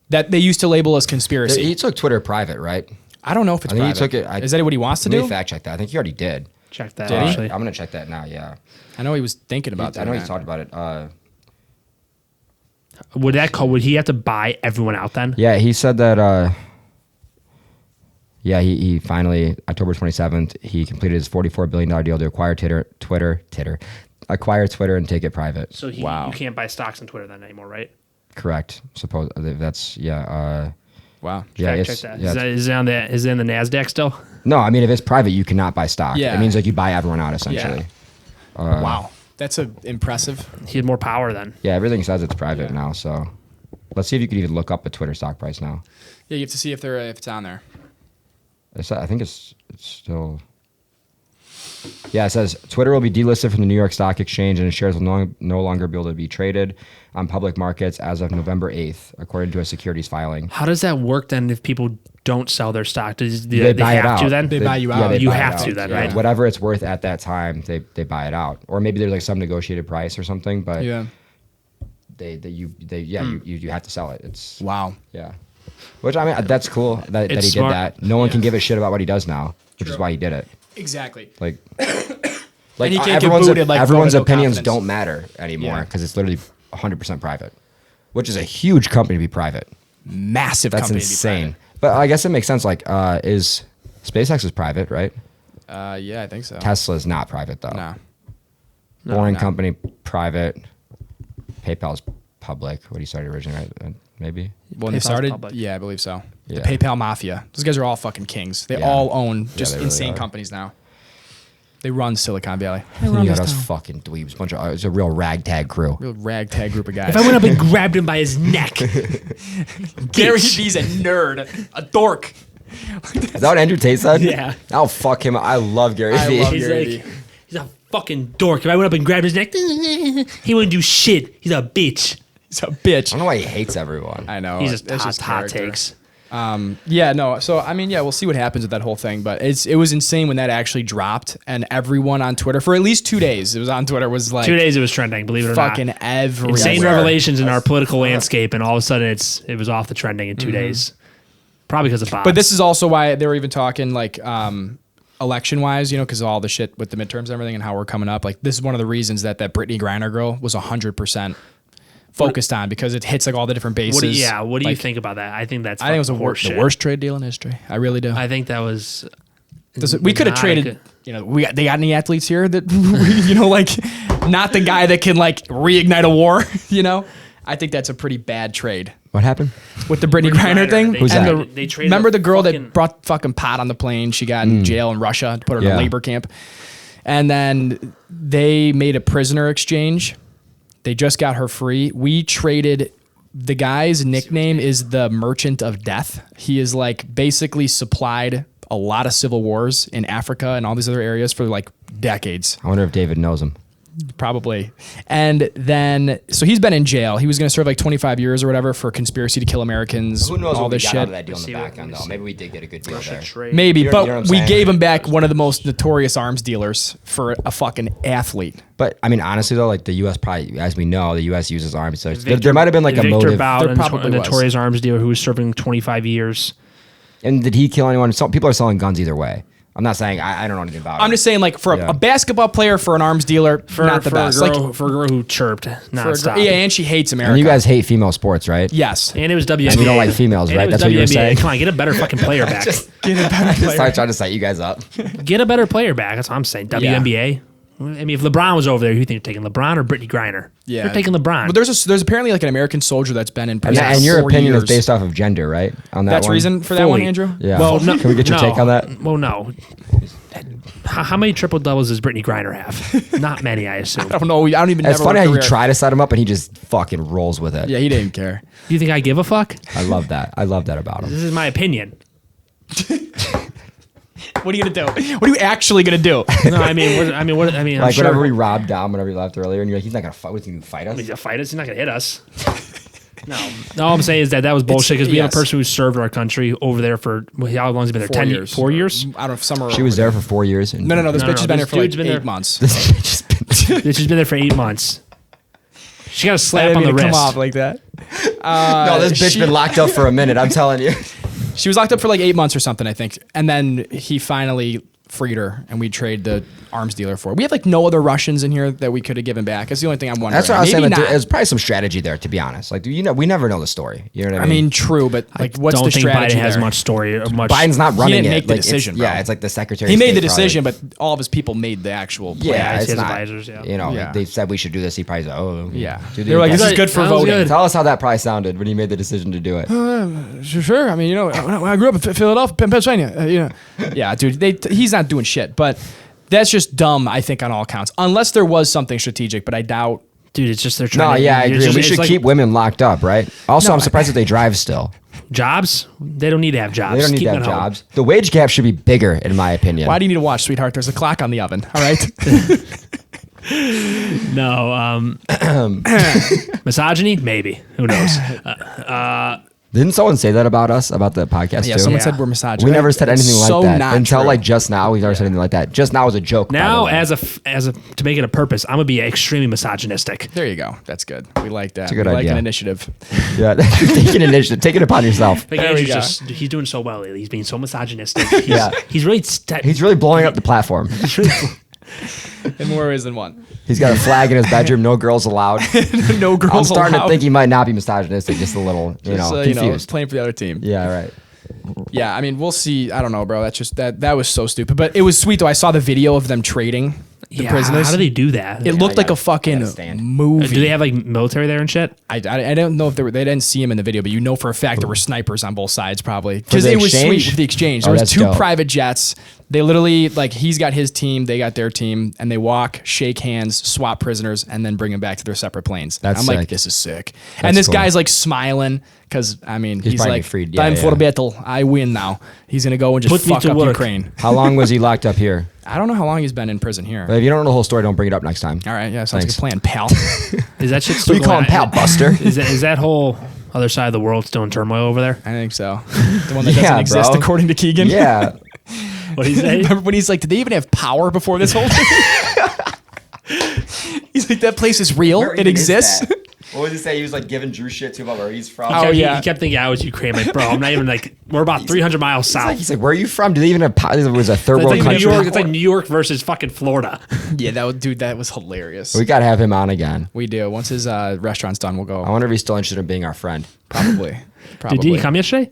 that they used to label as conspiracy. He took Twitter private, right? I don't know if it's private. He took it. Is that what he wants to do? Let me fact check that. I think he already did. Check that. Did he? Actually. I'm going to check that now, yeah. I know he was thinking about that. I know he's talked about it. Would he have to buy everyone out then? Yeah, he said that. He finally October 27th he completed his $44 billion deal to acquire Twitter. acquire Twitter and take it private. So you can't buy stocks on Twitter then anymore, right? Correct. Suppose that's Wow. Yeah, check that. Yeah, is it in the NASDAQ still? No, I mean if it's private, you cannot buy stock. Yeah. It means like you buy everyone out essentially. Yeah. Wow, that's impressive. He had more power then. Yeah, everything says it's private now. So let's see if you could even look up a Twitter stock price now. Yeah, you have to see if it's on there. I think it's still. Yeah, it says Twitter will be delisted from the New York Stock Exchange and its shares will no longer be able to be traded on public markets as of November 8th, according to a securities filing. How does that work then if people don't sell their stock? They buy it out. They buy you out. Yeah, you have to then, right? Whatever it's worth at that time, they buy it out. Or maybe there's like some negotiated price or something, but you have to sell it. It's wow. Yeah. Which I mean that's cool that he smart. did that. No one can give a shit about what he does now, which is why he did it. Exactly. Like and he can't everyone's, get booted, like, everyone's no opinions confidence. don't matter anymore because it's literally 100% private, which is a huge company to be private. Massive That's company insane. to be But I guess it makes sense. Like, is SpaceX is private, right? private. Yeah, I think so. Tesla is not private though. No. Boring no. Company private. PayPal's public. What he started originally, right? Maybe. When they PayPal's started, public. yeah, I believe so. Yeah. The PayPal mafia. Those guys are all fucking kings. They Yeah. all own just they really insane are. companies now. They run Silicon Valley. Yeah, those fucking dweebs. It's a real ragtag crew. Real ragtag group of guys. If I went up and grabbed him by his neck, Gary Vee's a nerd, a dork. Is that what Andrew Tate said? Yeah. I'll fuck him. I love Gary I Vee. love he's Gary like, he's a fucking dork. If I went up and grabbed his neck, he wouldn't do shit. He's a bitch. He's a bitch. I don't know why he hates everyone. I know. He's just It's hot character. takes. Yeah, no. So I mean, yeah, we'll see what happens with that whole thing. But it was insane when that actually dropped, and everyone on Twitter for at least 2 days, it was on Twitter, was like 2 days it was trending, believe it or not. fucking everywhere. Insane revelations in our political landscape, and all of a sudden it was off the trending in 2 days. Probably because of bots. But this is also why they were even talking like election wise, because of all the shit with the midterms and everything and how we're coming up. Like this is one of the reasons that Brittney Griner girl was 100% focused on, because it hits like all the different bases. What do you think about that? I think that's I think it was horseshit. the worst trade deal in history. I really do. I think that was. We could have traded. They got any athletes here that like not the guy that can like reignite a war. I think that's a pretty bad trade. What happened? With the Brittney Griner thing? Who's that? They traded remember the girl fucking, that brought fucking pot on the plane? She got in jail in Russia, put her in a labor camp. And then they made a prisoner exchange. They just got her free. We traded. The guy's nickname is the Merchant of Death. He is like basically supplied a lot of civil wars in Africa and all these other areas for like decades. I wonder if David knows him. Probably. And then, so he's been in jail. He was going to serve like 25 years or whatever for conspiracy to kill Americans. Who knows all what we this got shit. out of that deal in the back end, though? Maybe we did get a good deal there. Maybe, You know but what I'm we saying? gave him back one of the most notorious arms dealers for a fucking athlete. But I mean, honestly though, like the U.S. probably, as we know, the U.S. uses arms. So there might have been like a motive. Victor Bowden, There probably a was. notorious arms dealer who was serving 25 years. And did he kill anyone? Some people are selling guns either way. I'm not saying I don't know anything about it. I'm just saying, like, for a basketball player, for an arms dealer, not the best. For a girl who chirped nonstop. Yeah, and she hates America. And you guys hate female sports, right? Yes. And it was WNBA. And you don't like females, And right? it was That's what you were WNBA. saying? Come on, get a better fucking player back. Get a better Just player. started trying to set you guys up. Get a better player back. That's what I'm saying. WNBA. I mean, if LeBron was over there, who do you think you're taking? LeBron or Brittney Griner? Yeah. You're taking LeBron. But there's apparently like an American soldier that's been in prison. And your for opinion 4 is based off of gender, right? On that That's one? reason for that one, Fully. Andrew? Yeah. Well, no, Can we get your take on that? Well, no. How many triple doubles does Brittney Griner have? Not many, I assume. I don't know. I don't even know. It's funny how you try to set him up and he just fucking rolls with it. Yeah, he didn't care. Do you think I give a fuck? I love that. I love that about him. This is my opinion. What are you gonna do? What are you actually gonna do? No, I mean, I'm Like sure. whenever we robbed Dom, whenever he left earlier, and you're like, he's not gonna fight. What's he gonna fight us? He's gonna fight us. He's not gonna hit us. No. All I'm saying is that was bullshit because we have a person who served our country over there for how long has he been there? 4 years. 4 years? I don't know. Summer. She was there for 4 years. And No. This bitch has been This here for like dude's been 8 there- months. This bitch has been. She's been there for 8 months. She got a I slap didn't on the mean to wrist. come off like that. No, this bitch been locked up for a minute. I'm telling you. She was locked up for like 8 months or something, I think. And then he finally freed her and we trade the arms dealer for. We have like no other Russians in here that we could have given back. That's the only thing I'm wondering. That's what I was saying. There's probably some strategy there, to be honest. Like, we never know the story. You know what I mean? I mean, true, but like, what's the strategy? I don't think Biden has there? much story or much. Biden's not running he didn't it. make the decision. Yeah, it's like the secretary. He made the decision, but all of his people made the actual plan. Yeah, it's his not. Advisors, yeah. You know, they said we should do this. He probably said, "Oh, Yeah, they're like, this is good for voting." Good. Tell us how that probably sounded when he made the decision to do it. Sure. I mean, when I grew up in Philadelphia, Pennsylvania, yeah, dude, he's not doing shit. But that's just dumb, I think, on all counts. Unless there was something strategic, but I doubt. Dude, it's just they're trying. No, yeah, I agree. We should keep women locked up, right? Also, I'm surprised that they drive still. Jobs? They don't need to have jobs. They don't need to have jobs. The wage gap should be bigger, in my opinion. Why do you need to watch, sweetheart? There's a clock on the oven. All right. No. Misogyny? Maybe. Who knows? Didn't someone say that about us, about the podcast Yeah, too? someone said we're misogynist. We never said anything like that not until true. like just now. We've never said anything like that. Just now was a joke. Now, as a to make it a purpose, I'm gonna be extremely misogynistic. There you go. That's good. We like that. It's a good we like idea. an initiative. Yeah, take an initiative. Take it upon yourself. Like There we Andrew's go. he's doing so well lately. He's being so misogynistic. Yeah. He's really He's really blowing up the platform. In more ways than one. He's got a flag in his bedroom. No girls allowed. No girls I'm starting allowed. to think he might not be misogynistic. Just a little, confused. Playing for the other team. Yeah, right. Yeah, I mean, we'll see. I don't know, bro. That's just that was so stupid. But it was sweet though. I saw the video of them trading the prisoners. How do they do that? It looked like a I fucking understand. movie. Do they have like military there and shit? I don't know if they didn't see him in the video, but you know for a fact there were snipers on both sides probably. Because the it was exchange? sweet for the exchange. Oh, There was that's 2 dope. private jets. They literally, like, he's got his team, they got their team, and they walk, shake hands, swap prisoners, and then bring them back to their separate planes. That's I'm like, sick. this is sick. That's And this cool. guy's like smiling because, I mean, he's probably like, freed. Yeah, time for yeah. the battle. I win now. He's going to go and just Put me fuck to up work. Ukraine. How long was he locked up here? I don't know how long he's been in prison here. If you don't know the whole story, don't bring it up next time. All right, yeah, sounds Thanks. like a plan, pal. Is that shit What still do you call him, going on? pal buster? Is that whole other side of the world still in turmoil over there? I think so. The one that Yeah, doesn't exist, bro. according to Keegan. Yeah. What do you say? Remember when he's like, did they even have power before this whole thing? He's like, that place is real. Where It even is exists. that? What was he say? He was like giving Drew shit too about where he's from. Oh, yeah. He kept thinking I was Ukraine. Like, bro, I'm not even like, we're about 300 miles south. He's like, where are you from? Do they even have power? It was a third It's world like New country. York. It's like New York versus fucking Florida. Yeah, that was hilarious. We got to have him on again. We do. Once his restaurant's done, we'll I go. wonder if he's still interested in being our friend. Probably. Did he come yesterday?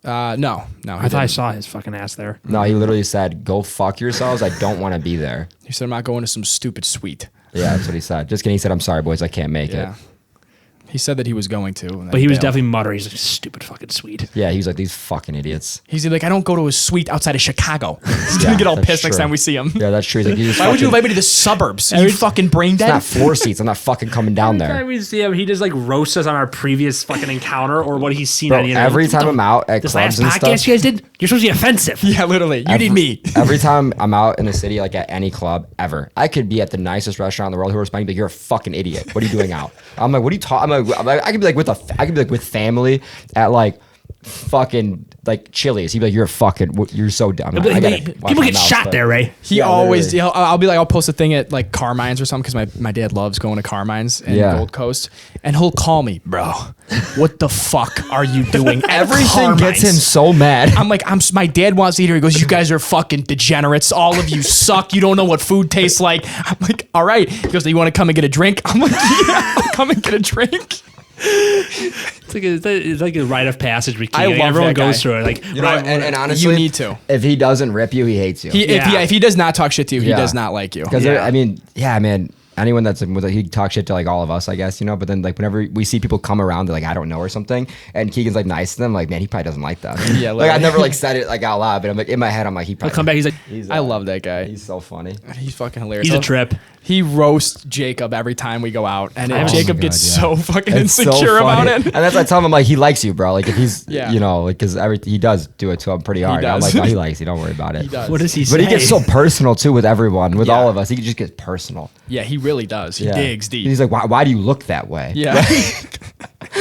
No. I thought I saw his fucking ass there. No, he literally said, go fuck yourselves. I don't want to be there. He said, I'm not going to some stupid suite. Yeah, that's what he said. Just kidding. He said, I'm sorry, boys. I can't make Yeah. it. He said that he was going to. and But he was bailed. definitely muttering. He's like, stupid fucking sweet. Yeah, he was like, these fucking idiots. He's like, I don't go to a suite outside of Chicago. He's going Yeah, to get all that's pissed next true. time we see him. Yeah, that's true. He's like, you just Why would you fucking- invite me to the suburbs? Are you fucking brain It's dead? not 4 seats. I'm not fucking coming down Every time there. we see him, he just like roasts us on our previous fucking encounter or what he's seen Bro, on the internet. every time I'm out at This clubs last and podcast stuff. you guys did, you're supposed to be offensive. Yeah, literally. You need me. Every time I'm out in the city, like at any club ever, I could be at the nicest restaurant in the world. Who are responding, but you're a fucking idiot. What are you doing out? I'm like, what are you talking? I'm like, I could be like with family at like fucking like Chili's. He'd be like, you're a fucking, you're so dumb. But, I gotta hey, watch people my get mouth, shot but- there, Ray. He Yeah, always, literally. I'll be like, I'll post a thing at like Carmine's or something because my dad loves going to Carmine's in Yeah. Gold Coast, and he'll call me, bro. What the fuck are you doing? at Everything gets him Carmine's?" so mad. I'm like, my dad wants to eat here. He goes, you guys are fucking degenerates. All of you suck. You don't know what food tastes like. I'm like, all right. He goes, do you want to come and get a drink? I'm like, yeah, I'll come and get a drink. It's like a rite of passage with I Keegan. love Everyone that guy. goes through it. Like, You know, and honestly, You need to. If he doesn't rip you, he hates you. If he does not talk shit to you, he Yeah. does not like you. Because Yeah. I mean, yeah, man. Anyone that's he talks shit to like all of us, I guess, you know. But then like whenever we see people come around, they're like, I don't know or something, and Keegan's like nice to them, like man, he probably doesn't like that. Yeah, like I literally. never like said it like out loud, but I'm like in my head, I'm like he he'll probably come back. He's like, I love that guy. He's so funny. He's fucking hilarious. he's a trip. He roasts Jacob every time we go out, and Oh Jacob my gets God, yeah. so fucking It's so insecure about funny. it. And that's why I tell him, I'm like, he likes you, bro. Like if he's, Yeah. you know, like because he does do it to him pretty hard. I'm does. like, oh, he likes you. Don't worry about it. He does. What does he say? But he gets so personal too with everyone, with Yeah. all of us. He just gets personal. Yeah, he really does. He Yeah. digs deep. He's like, why do you look that way? Yeah.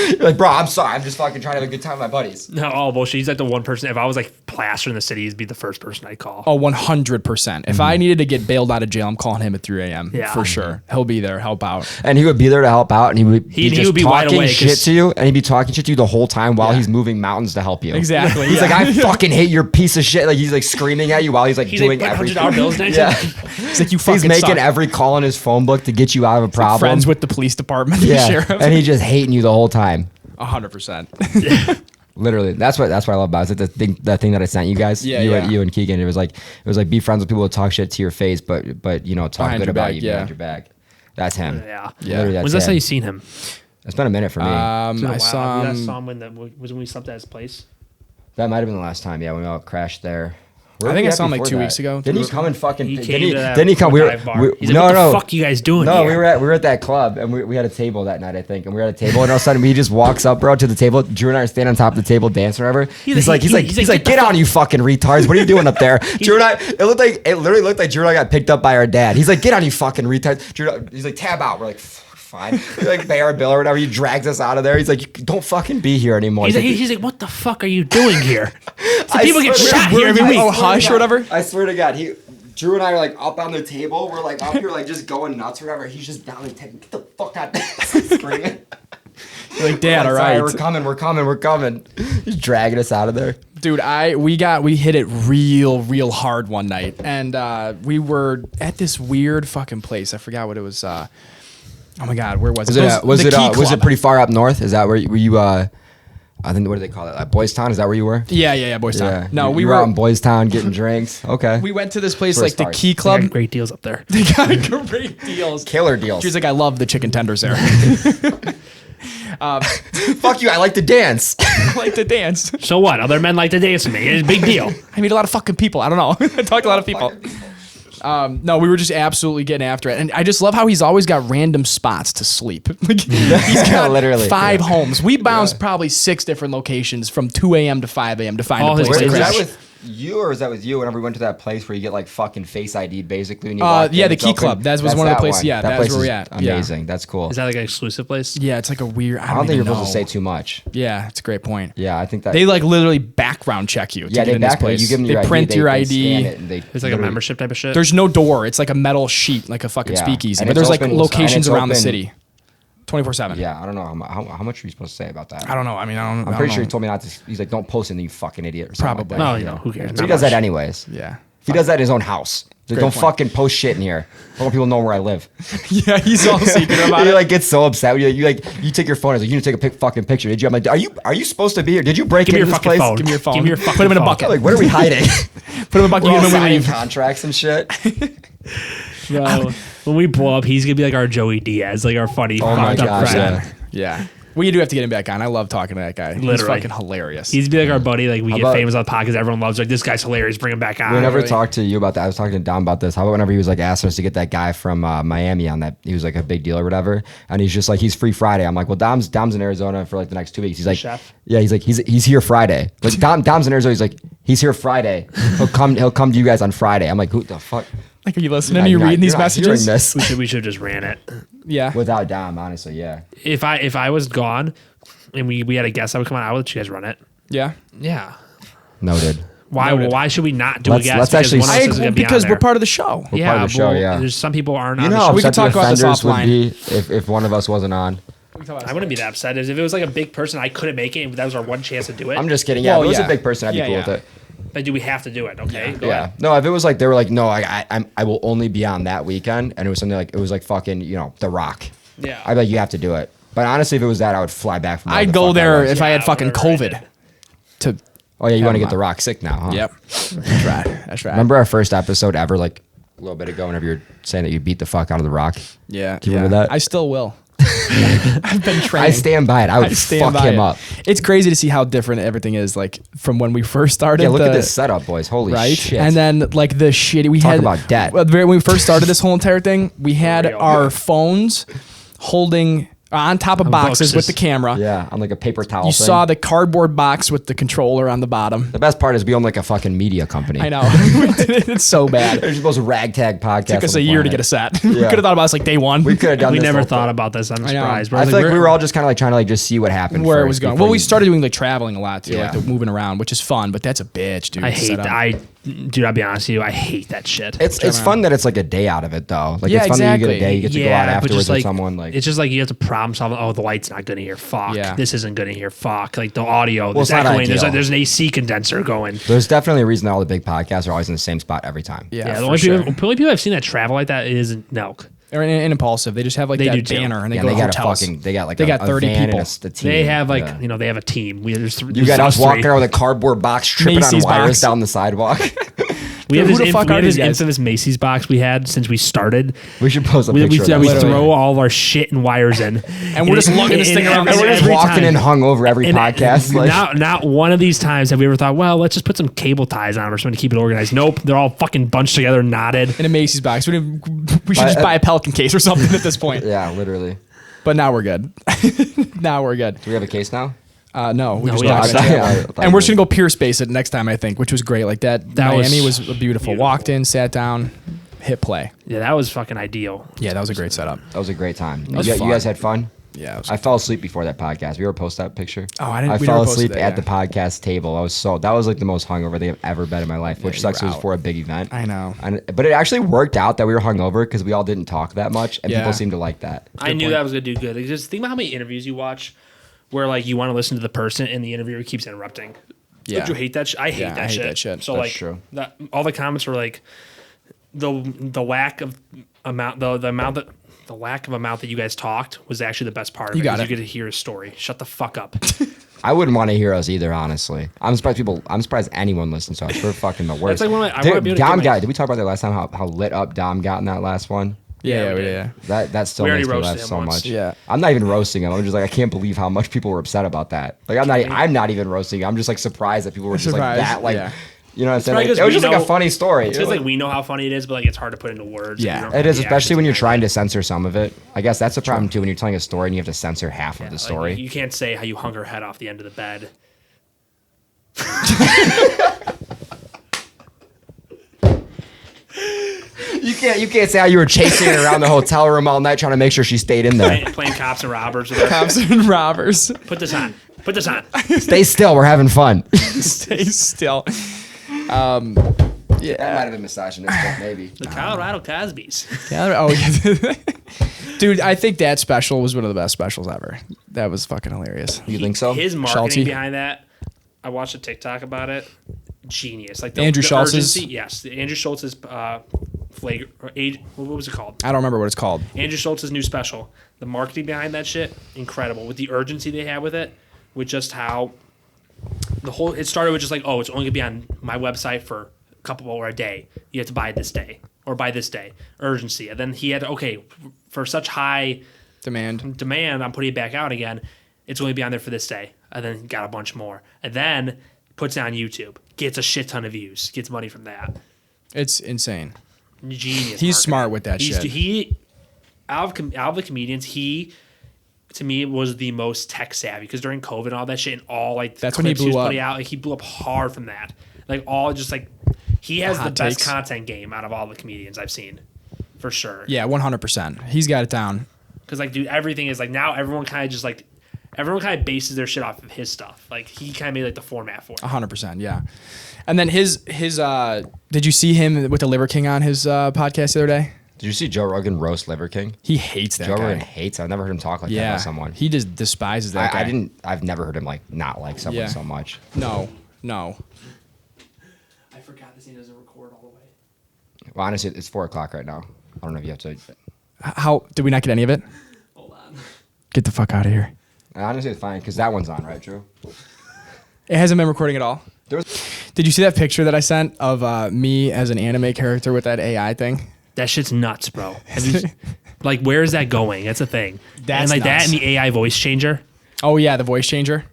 You're like, bro, I'm sorry. I'm just fucking trying to have a good time with my buddies. No, oh, bullshit. He's like the one person. If I was like plaster in the city, he'd be the first person I'd call. Oh, 100%. If I needed to get bailed out of jail, I'm calling him at 3 a.m. Yeah. For sure. He'll be there, help out. And he would be there to help out, and he would be just be wide talking awake, shit to you, and he'd be talking shit to you the whole time while he's moving mountains to help you. Exactly. He's like, I fucking hate your piece of shit. Like he's like screaming at you while he's like doing like everything. $100 bills next Yeah. He's like, you fucking He's making suck. every call in his phone book to get you out of a problem. Friends with the police department, the yeah, sheriff. and he's just hating you the whole time. 100%. Literally, that's what I love about it. It's like that thing that I sent you guys, you and Keegan. It was like be friends with people who talk shit to your face, but you know, talk Behind good your about back, you yeah. behind your back. That's him. Yeah. Literally, that's When's the last him. time you seen him? It's been a minute for me. I saw We him. last saw him when we slept at his place. That might have been the last time. Yeah, when we all crashed there. I think I saw him like 2 weeks ago. Didn't he come and fucking? He Didn't came to that he come? dive bar. He's like, no, what no. the fuck you guys doing No, here? we were at that club and we had a table that night, I think, and we were at a table and all of a sudden he just walks up, bro, to the table. Drew and I are standing on top of the table dancing or whatever. He's like, get on, you fucking retards. What are you doing up there? Drew and I, it literally looked like Drew and I got picked up by our dad. He's like, get on, you fucking retards. Drew, he's like, tab out. We're like, fine. He's like, pay our bill or whatever. He drags us out of there. He's like, don't fucking be here anymore. He's like, what the fuck are you doing here? So I people get swear to shot God, here every week. Oh, hush or whatever? I swear to God, Drew and I are like up on the table. We're like up here, like just going nuts or whatever. He's just down like, get the fuck out there, screaming. You're like, Dad, all Sorry, right. we're coming. He's dragging us out of there. Dude, we hit it real hard one night, and we were at this weird fucking place. I forgot what it was. Oh my God, where was it? Was the Key it Club. pretty far up north? Is that where you? I think what do they call it? Like Boys Town? Is that where you were? Yeah, Boys Town. Yeah. No, we were out in Boys Town getting drinks. Okay. We went to this place For a like the start. Key They Club. got great deals up there. They got great deals. Killer deals. She was like, I love the chicken tenders there. Fuck you! I like to dance. I like to dance. So what? Other men like to dance with me. It's a big deal. I meet a lot of fucking people. I don't know. I talk to a lot of people. No, we were just absolutely getting after it. And I just love how he's always got random spots to sleep. Like, he's got Literally, 5 homes. We bounced probably 6 different locations from 2 a.m. to 5 a.m. to find All a his place to Is places. that crash. with you or is that with you? Whenever we went to that place where you get like fucking face ID basically. When you walk Yeah, in, the it's Key open? Club. That was That's one of the that places. one. Yeah, that that's place where is we're at. Yeah. Amazing. That's cool. Is that like an exclusive place? Yeah, it's like a weird. I I don't think you're even supposed to know. say too much. Yeah, it's a great point. Yeah, I think that They like literally background check you. To Yeah, get they in this back place. you give them they your print ID, your they ID. scan it, and they It's like a literally- membership type of shit. There's no door. It's like a metal sheet, like a fucking Yeah. speakeasy. And But it's there's like open- locations and it's around the open- city, 24/7. Yeah, I don't know how much are you supposed to say about that. I don't know. I mean, I don't. I'm pretty sure he told me not to. He's like, don't post it, you fucking idiot. Or something Probably. Like that. No, you know, who cares? But he does that anyways. Yeah. He does that in his own house. He's like, Great don't point. fucking post shit in here. I don't want people to know where I live. Yeah, he's all secret about He it. like gets so upset. You take your phone. He's like, you need to take a fucking picture. Did you? I'm like, are you supposed to be here? Did you break Give me into your this fucking place? phone. Give me your phone. Give me your fucking Put him in a phone. bucket. Like, what are we hiding? Put him in a bucket. We're all Give him when we signing leave. contracts and shit. Bro, when we blow up, he's gonna be like our Joey Diaz, like our funny Oh my fucked up gosh, friend. Yeah. We do have to get him back on. I love talking to that guy. He's Literally. fucking hilarious. He's be like our buddy. Like we get about- famous on the podcast, everyone loves. Like this guy's hilarious. Bring him back on. We never really? talked to you about that. I was talking to Dom about this. How about whenever he was like asking us to get that guy from Miami on that? He was like a big deal or whatever, and he's just like he's free Friday. I'm like, well, Dom's in Arizona for like the next 2 weeks. He's like, chef? yeah, he's like he's here Friday. Like Dom's in Arizona. He's like he's here Friday. He'll come to you guys on Friday. I'm like, who the fuck? like, are you listening? Are you reading these messages? This. We should have just ran it. Yeah. Without Dom, honestly, yeah. If I was gone, and we had a guest that would come on, I would let you guys run it. Yeah. Yeah. Noted. Why should we not do Let's- a guest? let's Because actually- one of us is gonna be because on we're there. part of the show. We're part of the show, yeah. There's some people aren't You on know the how show. We could upset the talk about this offenders would offline. be if one of us wasn't on. I wouldn't be that upset. If it was like a big person, I couldn't make it. And that was our one chance to do it. I'm just kidding. Yeah, Well, if it was yeah. a big person, I'd be Yeah, cool yeah. with it. But do we have to do it? Okay. Go Yeah. ahead. No, if it was like they were like, no, I will only be on that weekend, and it was something like it was like fucking, The Rock. Yeah. I'd be like, you have to do it. But honestly, if it was that, I would fly back from. wherever I'd the go fuck there was. if I had Yeah, fucking whatever I COVID. did. To Oh yeah, you want to Never get The Rock sick now, huh? Yep. That's right. That's right. Remember our first episode ever, like a little bit ago, whenever you were saying that you beat the fuck out of The Rock? Yeah. Do you remember that? I still will. I've been training. I stand by it. I would fuck by him it. up. It's crazy to see how different everything is, like from when we first started. Yeah, look at the- this setup, boys. Holy right? shit. And then like the shitty we Talk had about debt. When we first started this whole entire thing, we had real. our phones holding On top of boxes with the camera. Yeah, on like a paper towel You thing. saw the cardboard box with the controller on the bottom. The best part is we own like a fucking media company. I know. It's so bad. It's the most ragtag podcast. Took us a year to get a set. We Yeah. could have thought about this like day one. We could have done We this never whole thought thing. about this. I'm surprised. I feel like we were all just kind of like trying to like just see what happened. Where it first was going. before Well, we you- started doing like traveling a lot too, like Yeah. the moving around, which is fun, but that's a bitch, dude. I to hate set up. that. Dude, I'll be honest with you. I hate that shit. It's fun that it's like a day out of it though. Like Yeah, it's fun that you get exactly. a day, you get to go out afterwards with someone. Like it's just like you have to problem solve. Oh, the light's not good in here. Fuck. Yeah. This isn't good in here. Fuck. Like the audio. Well, it's There's not echoing. ideal. There's an AC condenser going. there's definitely a reason that all the big podcasts are always in the same spot every time. Yeah, Yeah. for The only, sure. people I've seen that travel like that is Nelk. Or in Impulsive, they just have like They that do too. banner and they Yeah, go they to got hotels. they got like They a, got 30 a van people. and a team. They have like Yeah. they have a team. You got us walking around with a cardboard box tripping Macy's on wires box. down the sidewalk. We have Who this, the fuck we are have these this guys? infamous Macy's box we had since we started. We should post a We picture of that. we Literally. throw all of our shit and wires in, And we're just lugging this thing around. And we're just every walking time. in hung over every And podcast. Like, not one of these times have we ever thought, well, let's just put some cable ties on or something to keep it organized. Nope, they're all fucking bunched together, knotted. In a Macy's box. We should just buy a Pelican case or something at this point. yeah, literally. But now we're good. Now we're good. Do we have a case now? No, we No, just we talked have- about it. I thought And we we're did. just gonna go Pier Space it next time, I think, which was great. Like that Miami was beautiful. beautiful. Walked in, sat down, hit play. Yeah, that was fucking ideal. Yeah, that was a great setup. That was a great time. was You fun. guys had fun? Yeah. It was I fell asleep before that podcast. We ever post that picture? Oh, I didn't- I we fell never posted asleep that, at yeah. the podcast table. That was like the most hungover thing I've ever been in my life, which you sucks. were It was out. for a big event. I know. But it actually worked out that we were hungover because we all didn't talk that much, and Yeah. people seemed to like that. I knew that was gonna do good. Just think about how many interviews you watch where like you want to listen to the person and the interviewer keeps interrupting. Yeah. Don't you hate that? I hate Yeah, that I hate shit. that shit. So That's like true. all the comments were like the lack of amount the lack of amount that you guys talked was actually the best part of You it. got 'cause it. You get to hear a story. Shut the fuck up. I wouldn't want to hear us either, honestly. I'm surprised anyone listens to us. We're fucking the worst. like one of my- I Dude, wanna be able to Dom get my- got. Did we talk about that last time? How lit up Dom got in that last one? Yeah, we yeah, did. yeah. That still We already makes me roasted laugh him so once. much. Yeah. I'm not even roasting him. I'm just like I can't believe how much people were upset about that. Like I'm not even roasting him. I'm just like surprised that people were just like Surprised, that. Like yeah. you know what I'm saying? probably Like, 'cause it was we just like know- a funny story. It's just like we know how funny it is, but like it's hard to put into words. Yeah. We don't It is, react especially when you're to trying to censor some of it. I guess that's a problem too when you're telling a story and you have to censor half of the like, story. you can't say how you hung her head off the end of the bed. You can't say how you were chasing her around the hotel room all night trying to make sure she stayed in there. Playing cops and robbers. With her. Cops and robbers. Put this on. Put this on. Stay still. We're having fun. Stay still. That might have been misogynistic, maybe. The Colorado Cosbys. Yeah. Oh, yeah. Dude, I think that special was one of the best specials ever. That was fucking hilarious. You think so? His marketing Schultz? behind that, I watched a TikTok about it. Genius. Like Andrew Schultz's? urgency- Yes, Andrew Schultz's flagrant. What was it called? I don't remember what it's called. Andrew Schultz's new special. The marketing behind that shit, incredible. With the urgency they had with it, with just how it started with just like, oh, it's only gonna be on my website for a couple or a day. You have to buy it this day or by this day. Urgency. And then he had for such high Demand. I'm putting it back out again. It's only be on there for this day. And then got a bunch more. And then puts it on YouTube. Gets a shit ton of views. Gets money from that. It's insane. Genius. He's marketing. smart with that shit. He out of the comedians, he to me was the most tech savvy because during COVID and all that shit and all like That's when he clips blew was up. putting out, like he blew up hard from that. Like all just like he has the hot best takes. content game out of all the comedians I've seen, for sure. Yeah, 100%. He's got it down. Because like, dude, everything is like now everyone kind of bases their shit off of his stuff. Like he kind of made like the format for it. 100%. Yeah. And then his did you see him with the Liver King on his podcast the other day? Did you see Joe Rogan roast Liver King? He hates that Joe guy. Rogan hates. I've never heard him talk like that Yeah. about someone. He just despises that guy. I've never heard him like not like someone Yeah. so much. No. I forgot this thing doesn't record all the way. Well, honestly, it's 4:00 right now. I don't know if you have to. How did we not get any of it? Hold on. Get the fuck out of here. Honestly, it's fine because that one's on, right, Drew? It hasn't been recording at all. There was. Did you see that picture that I sent of me as an anime character with that AI thing? That shit's nuts, bro. Have you, like, where is that going? That's a thing. That's and like nuts. that and the AI voice changer, Oh yeah, the voice changer.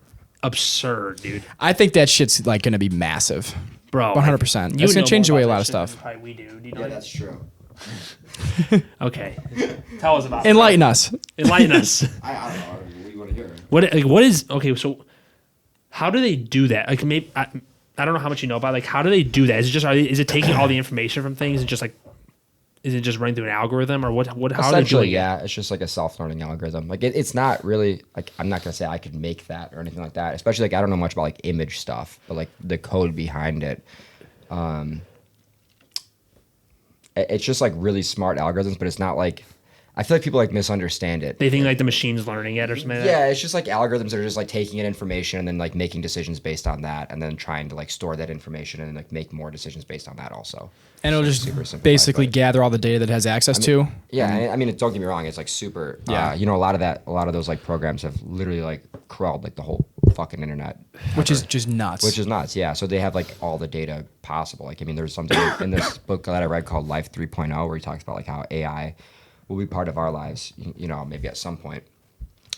absurd, dude. I think that shit's like gonna be massive. Bro, 100%. you It's gonna know change the more way a about lot that of shit than stuff. probably we do. Do you know Yeah, that? that's true. Okay. Tell us about Enlighten us. Enlighten us. I don't know. What do you want to hear? What is okay? So, how do they do that? Like, maybe I don't know how much you know about. Like, how do they do that? Is it just is it taking all the information from things and just like, is it just running through an algorithm or what? How are they doing it? It's just like a self-learning algorithm. Like it's not really like I'm not gonna say I could make that or anything like that. Especially like I don't know much about like image stuff, but like the code behind it. It's just like really smart algorithms, but it's not like I feel like people like misunderstand it. They think like the machine's learning it or something. Yeah, it's just like algorithms that are just like taking in information and then like making decisions based on that, and then trying to like store that information and like make more decisions based on that also. And it'll just basically gather all the data that it has access to. Yeah, I mean, don't get me wrong, it's like super. Yeah, a lot of those like programs have literally like crawled like the whole fucking internet, which is just nuts. Which is nuts, yeah. So they have like all the data possible. Like I mean, there's something in this book that I read called Life 3.0 where he talks about like how AI will be part of our lives. Maybe at some point.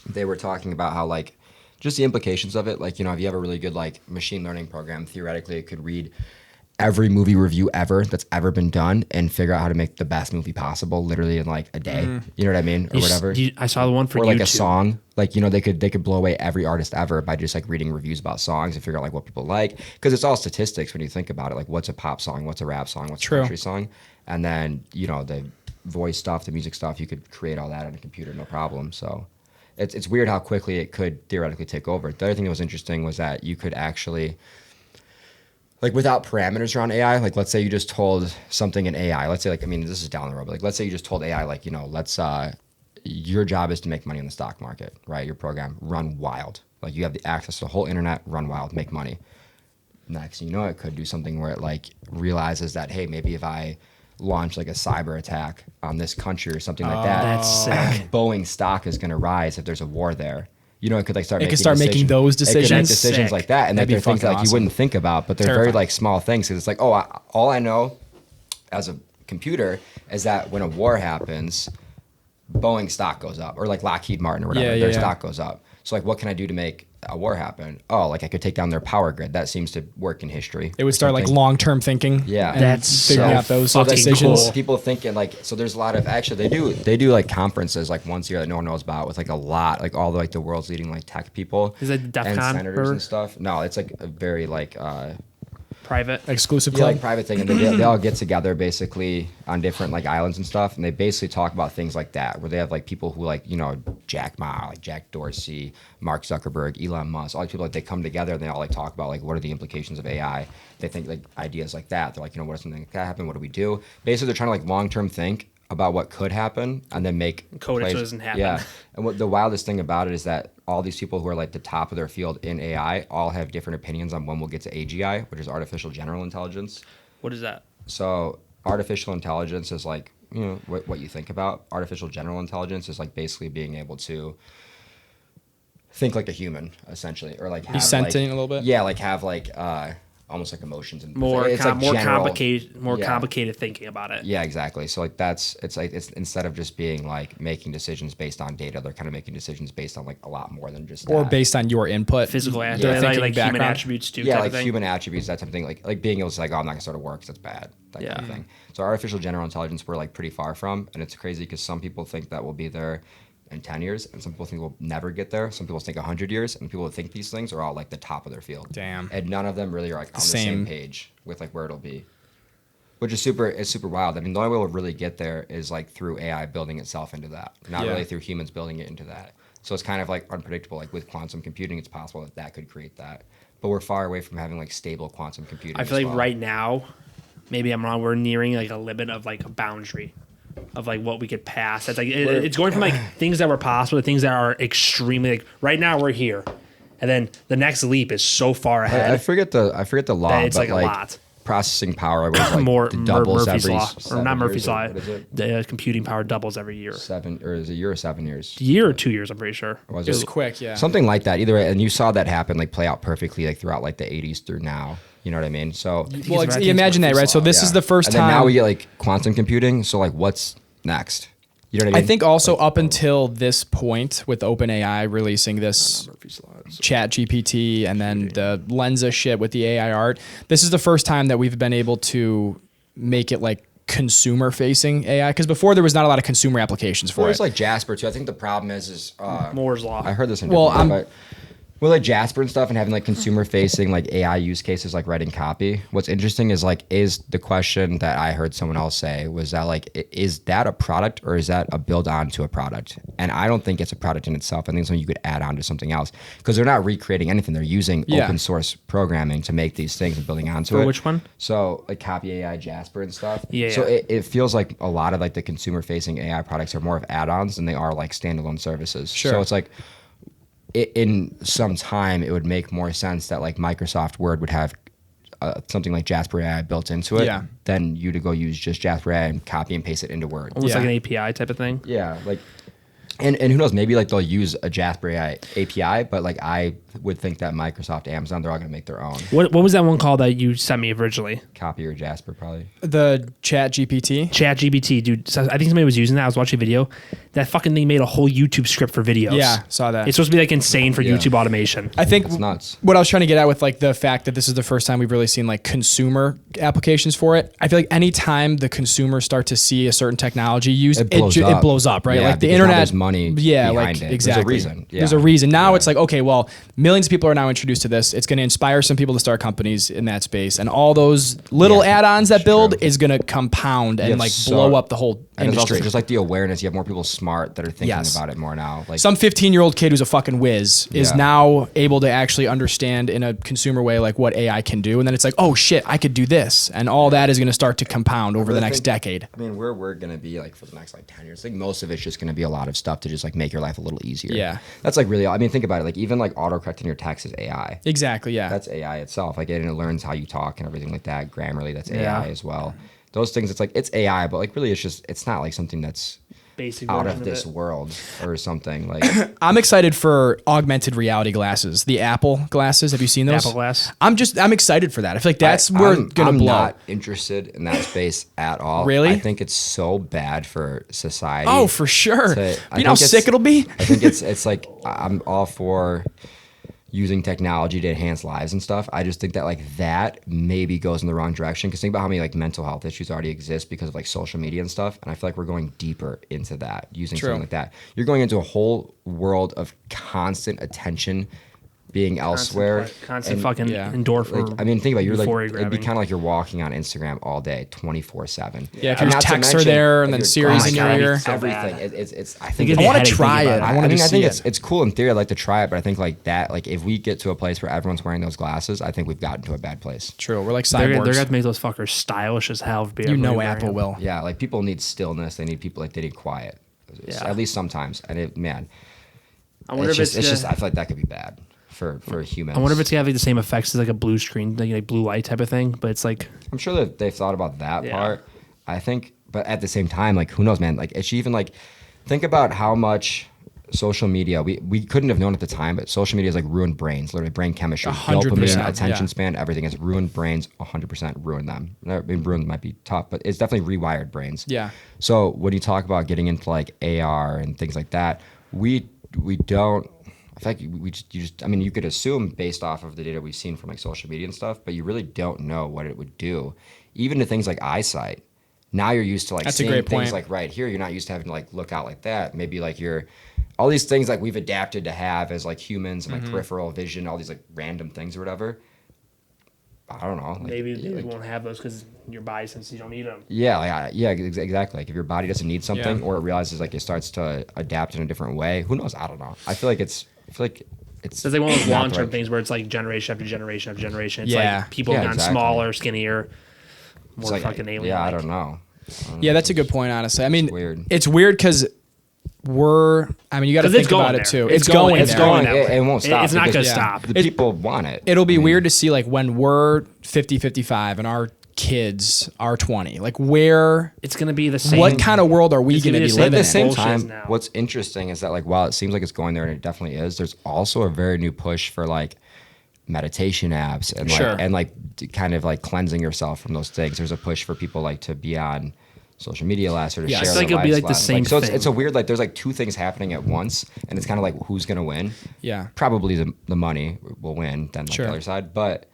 They were talking about how like just the implications of it. Like if you have a really good like machine learning program, theoretically it could read every movie review ever that's ever been done and figure out how to make the best movie possible literally in like a day. You know what I mean? Or whatever. I saw the one for or like YouTube. A song. Like, they could blow away every artist ever by just like reading reviews about songs and figure out like what people like. Because it's all statistics when you think about it. Like what's a pop song, what's a rap song, what's a country song. And then, the voice stuff, the music stuff, you could create all that on a computer, no problem. So it's weird how quickly it could theoretically take over. The other thing that was interesting was that you could actually, like without parameters around AI, like let's say you just told something in AI, let's say like, this is down the road, but like let's say you just told AI like, your job is to make money in the stock market, right? Your program, run wild. Like you have the access to the whole internet, run wild, make money. Next, it could do something where it like realizes that, hey, maybe if I launch like a cyber attack on this country or something like that, that's sick. Boeing stock is going to rise if there's a war there. It could like start. It could start making those decisions. It could make decisions like that, and like they're things that like you wouldn't think about, but they're very like small things. Because it's like, all I know as a computer is that when a war happens, Boeing stock goes up, or like Lockheed Martin or whatever, their stock goes up. So like, what can I do to make a war happen? Oh, like I could take down their power grid. That seems to work in history. It would start like long-term thinking. Yeah, and that's figuring out those decisions. Cool. People thinking like, so there's a lot of actually they do like conferences like once a year that no one knows about with like a lot like all the like the world's leading like tech people. Is it DEF and CON senators and stuff? No, it's like a very like private exclusive club. Like private thing, and they all get together basically on different like islands and stuff, and they basically talk about things like that, where they have like people who like Jack Ma, like Jack Dorsey, Mark Zuckerberg, Elon Musk, all these people, like they come together and they all like talk about like what are the implications of AI. They think like ideas like that. They're like, what if something like that happen? What do we do? Basically, they're trying to like long-term think about what could happen and then make code it so it doesn't happen. Yeah, and what the wildest thing about it is that all these people who are like the top of their field in AI all have different opinions on when we'll get to AGI, which is artificial general intelligence. What is that? So artificial intelligence is like what you think about. Artificial general intelligence is like basically being able to think like a human, essentially, or like have, be sentient like, a little bit. Yeah, like have like almost like emotions and more complicated yeah. thinking about it. Yeah, exactly. So like it's instead of just being like making decisions based on data, they're kind of making decisions based on like a lot more than just or that. based on your input, physical attributes, like human attributes too. Yeah, like human attributes, that type of thing. Like being able to say, I'm not gonna start a war because that's bad. That kind of thing. So artificial general intelligence we're like pretty far from, and it's crazy because some people think that we'll be there in 10 years, and some people think we'll never get there. Some people think 100 years, and people who think these things are all like the top of their field. Damn. And none of them really are like on the same page with like where it'll be, which is super wild. I mean, the only way we'll really get there is like through AI building itself into that, not really through humans building it into that. So it's kind of like unpredictable. Like with quantum computing, it's possible that could create that, but we're far away from having like stable quantum computing. I feel like right now, maybe I'm wrong, we're nearing like a limit of like a boundary of like what we could pass. It's like it's going from like things that were possible to things that are extremely like right now we're here, and then the next leap is so far ahead. I forget the law. It's but like a lot. Processing power like doubles Murphy's every law, or not Murphy's law. The computing power doubles every year. 7 or is it a year or 7 years? Year or 2 years, I'm pretty sure. Or was it was quick, yeah. Something like that. Either way, and you saw that happen, like play out perfectly, like throughout like the 80s through now. You know what I mean? So well, you imagine that, right? So this is the first time. And then now we get like quantum computing. So like, what's next? You know what I mean? I think also up until this point with OpenAI releasing this Chat GPT and then the Lensa shit with the AI art, this is the first time that we've been able to make it like consumer facing AI? Because before there was not a lot of consumer applications for it. There's like Jasper too. I think the problem is Moore's law. I heard this in but with like Jasper and stuff and having like consumer facing like AI use cases like writing copy. What's interesting is like, is the question that I heard someone else say was that like, is that a product or is that a build on to a product? And I don't think it's a product in itself. I think it's something you could add on to something else because they're not recreating anything. They're using open source programming to make these things and building onto it. For which one? So like copy AI, Jasper and stuff. Yeah. So it feels like a lot of like the consumer facing AI products are more of add-ons than they are like standalone services. Sure. So it's like, in some time, it would make more sense that like Microsoft Word would have something like Jasper AI built into it than you to go use just Jasper AI and copy and paste it into Word. Almost like an API type of thing. Yeah, like, and who knows? Maybe like they'll use a Jasper AI API, but like I would think that Microsoft, Amazon, they're all gonna make their own. What was that one called that you sent me originally? Copy or Jasper, probably. The Chat GPT. Chat GPT, dude. So I think somebody was using that. I was watching a video. That fucking thing made a whole YouTube script for videos. Yeah, saw that. It's supposed to be like insane for YouTube automation. I think it's nuts. What I was trying to get at with like the fact that this is the first time we've really seen like consumer applications for it. I feel like anytime the consumers start to see a certain technology used, it blows up, right? Yeah, like the internet, there's money behind it. Exactly. There's a reason. Yeah. There's a reason. Now it's like, okay, well, millions of people are now introduced to this. It's going to inspire some people to start companies in that space, and all those little add-ons that build is going to compound and like blow up the whole and industry. It's also just like the awareness. You have more people smart that are thinking about it more now. Like some 15-year-old kid who's a fucking whiz is now able to actually understand in a consumer way like what AI can do, and then it's like, oh shit, I could do this, and all that is going to start to compound over the next decade. I mean, where we're going to be like for the next like 10 years, I think most of it's just going to be a lot of stuff to just like make your life a little easier. Yeah, that's like really. I mean, think about it. Like even like autocorrecting your text is AI. Exactly. Yeah, that's AI itself. Like it learns how you talk and everything like that. Grammarly, that's AI as well. Those things, it's like it's AI, but like really, it's not like something that's basic out of this world or something. Like I'm excited for augmented reality glasses, the Apple glasses. Have you seen those? Apple Glass. I'm excited for that. I feel like that's where it's gonna blow. I'm not interested in that space at all. Really? I think it's so bad for society. Oh, for sure. You know how sick it'll be? I think it's like I'm all for using technology to enhance lives and stuff. I just think that like that maybe goes in the wrong direction because think about how many like mental health issues already exist because of like social media and stuff. And I feel like we're going deeper into that using something like that. You're going into a whole world of constant attention being elsewhere. Constant fucking endorphin. Like, I mean, think about it, you're like, it'd be kind of like you're walking on Instagram all day, 24/7. Yeah, if your texts are there and then Siri's in your ear. Everything. I think I want to try it. I think it's cool in theory. I'd like to try it, but I think like that, like if we get to a place where everyone's wearing those glasses, I think we've gotten to a bad place. True. We're like cyborgs. They're going to make those fuckers stylish as hell. You know Apple will. Yeah, like people need stillness. They need people like they need quiet. At least sometimes. And I wonder if it's just, I feel like that could be bad. For humans. I wonder if it's gonna have like the same effects as like a blue screen, like blue light type of thing. But it's like I'm sure that they've thought about that part. I think, but at the same time, like who knows, man? Like it's even like think about how much social media we couldn't have known at the time, but social media has like ruined brains, literally brain chemistry, dopamine, attention span, everything has ruined brains. 100% ruined them. I mean, ruined might be tough, but it's definitely rewired brains. Yeah. So when you talk about getting into like AR and things like that, we don't. I feel like I mean, you could assume based off of the data we've seen from like social media and stuff, but you really don't know what it would do. Even to things like eyesight. Now you're used to like seeing things like right here. You're not used to having to like look out like that. Maybe like all these things like we've adapted to have as like humans and like peripheral vision, all these like random things or whatever. I don't know. Like, maybe we won't have those because your body since you don't need them. Yeah, exactly. Like if your body doesn't need something or it realizes like it starts to adapt in a different way, who knows? I don't know. I feel like it's so they want long-term things where it's like generation after generation after generation. It's like people have gotten smaller, skinnier, more like, fucking alien. Yeah, I don't know. Yeah, that's a good point, honestly. I mean, it's weird because you got to think about it too. It's going. It won't stop. It's not going to stop. The people want it. It'll be weird to see like when we're 50, 55 and our kids are 20, like where it's going to be the same. What kind of world are we going to be living in? At the same time, what's interesting is that like while it seems like it's going there and it definitely is, there's also a very new push for like meditation apps and like kind of like cleansing yourself from those things. There's a push for people like to be on social media less or to share. I think it'll be like the same thing. So it's a weird like there's like two things happening at once, and it's kind of like who's gonna win. Yeah, probably the money will win than like the other side, but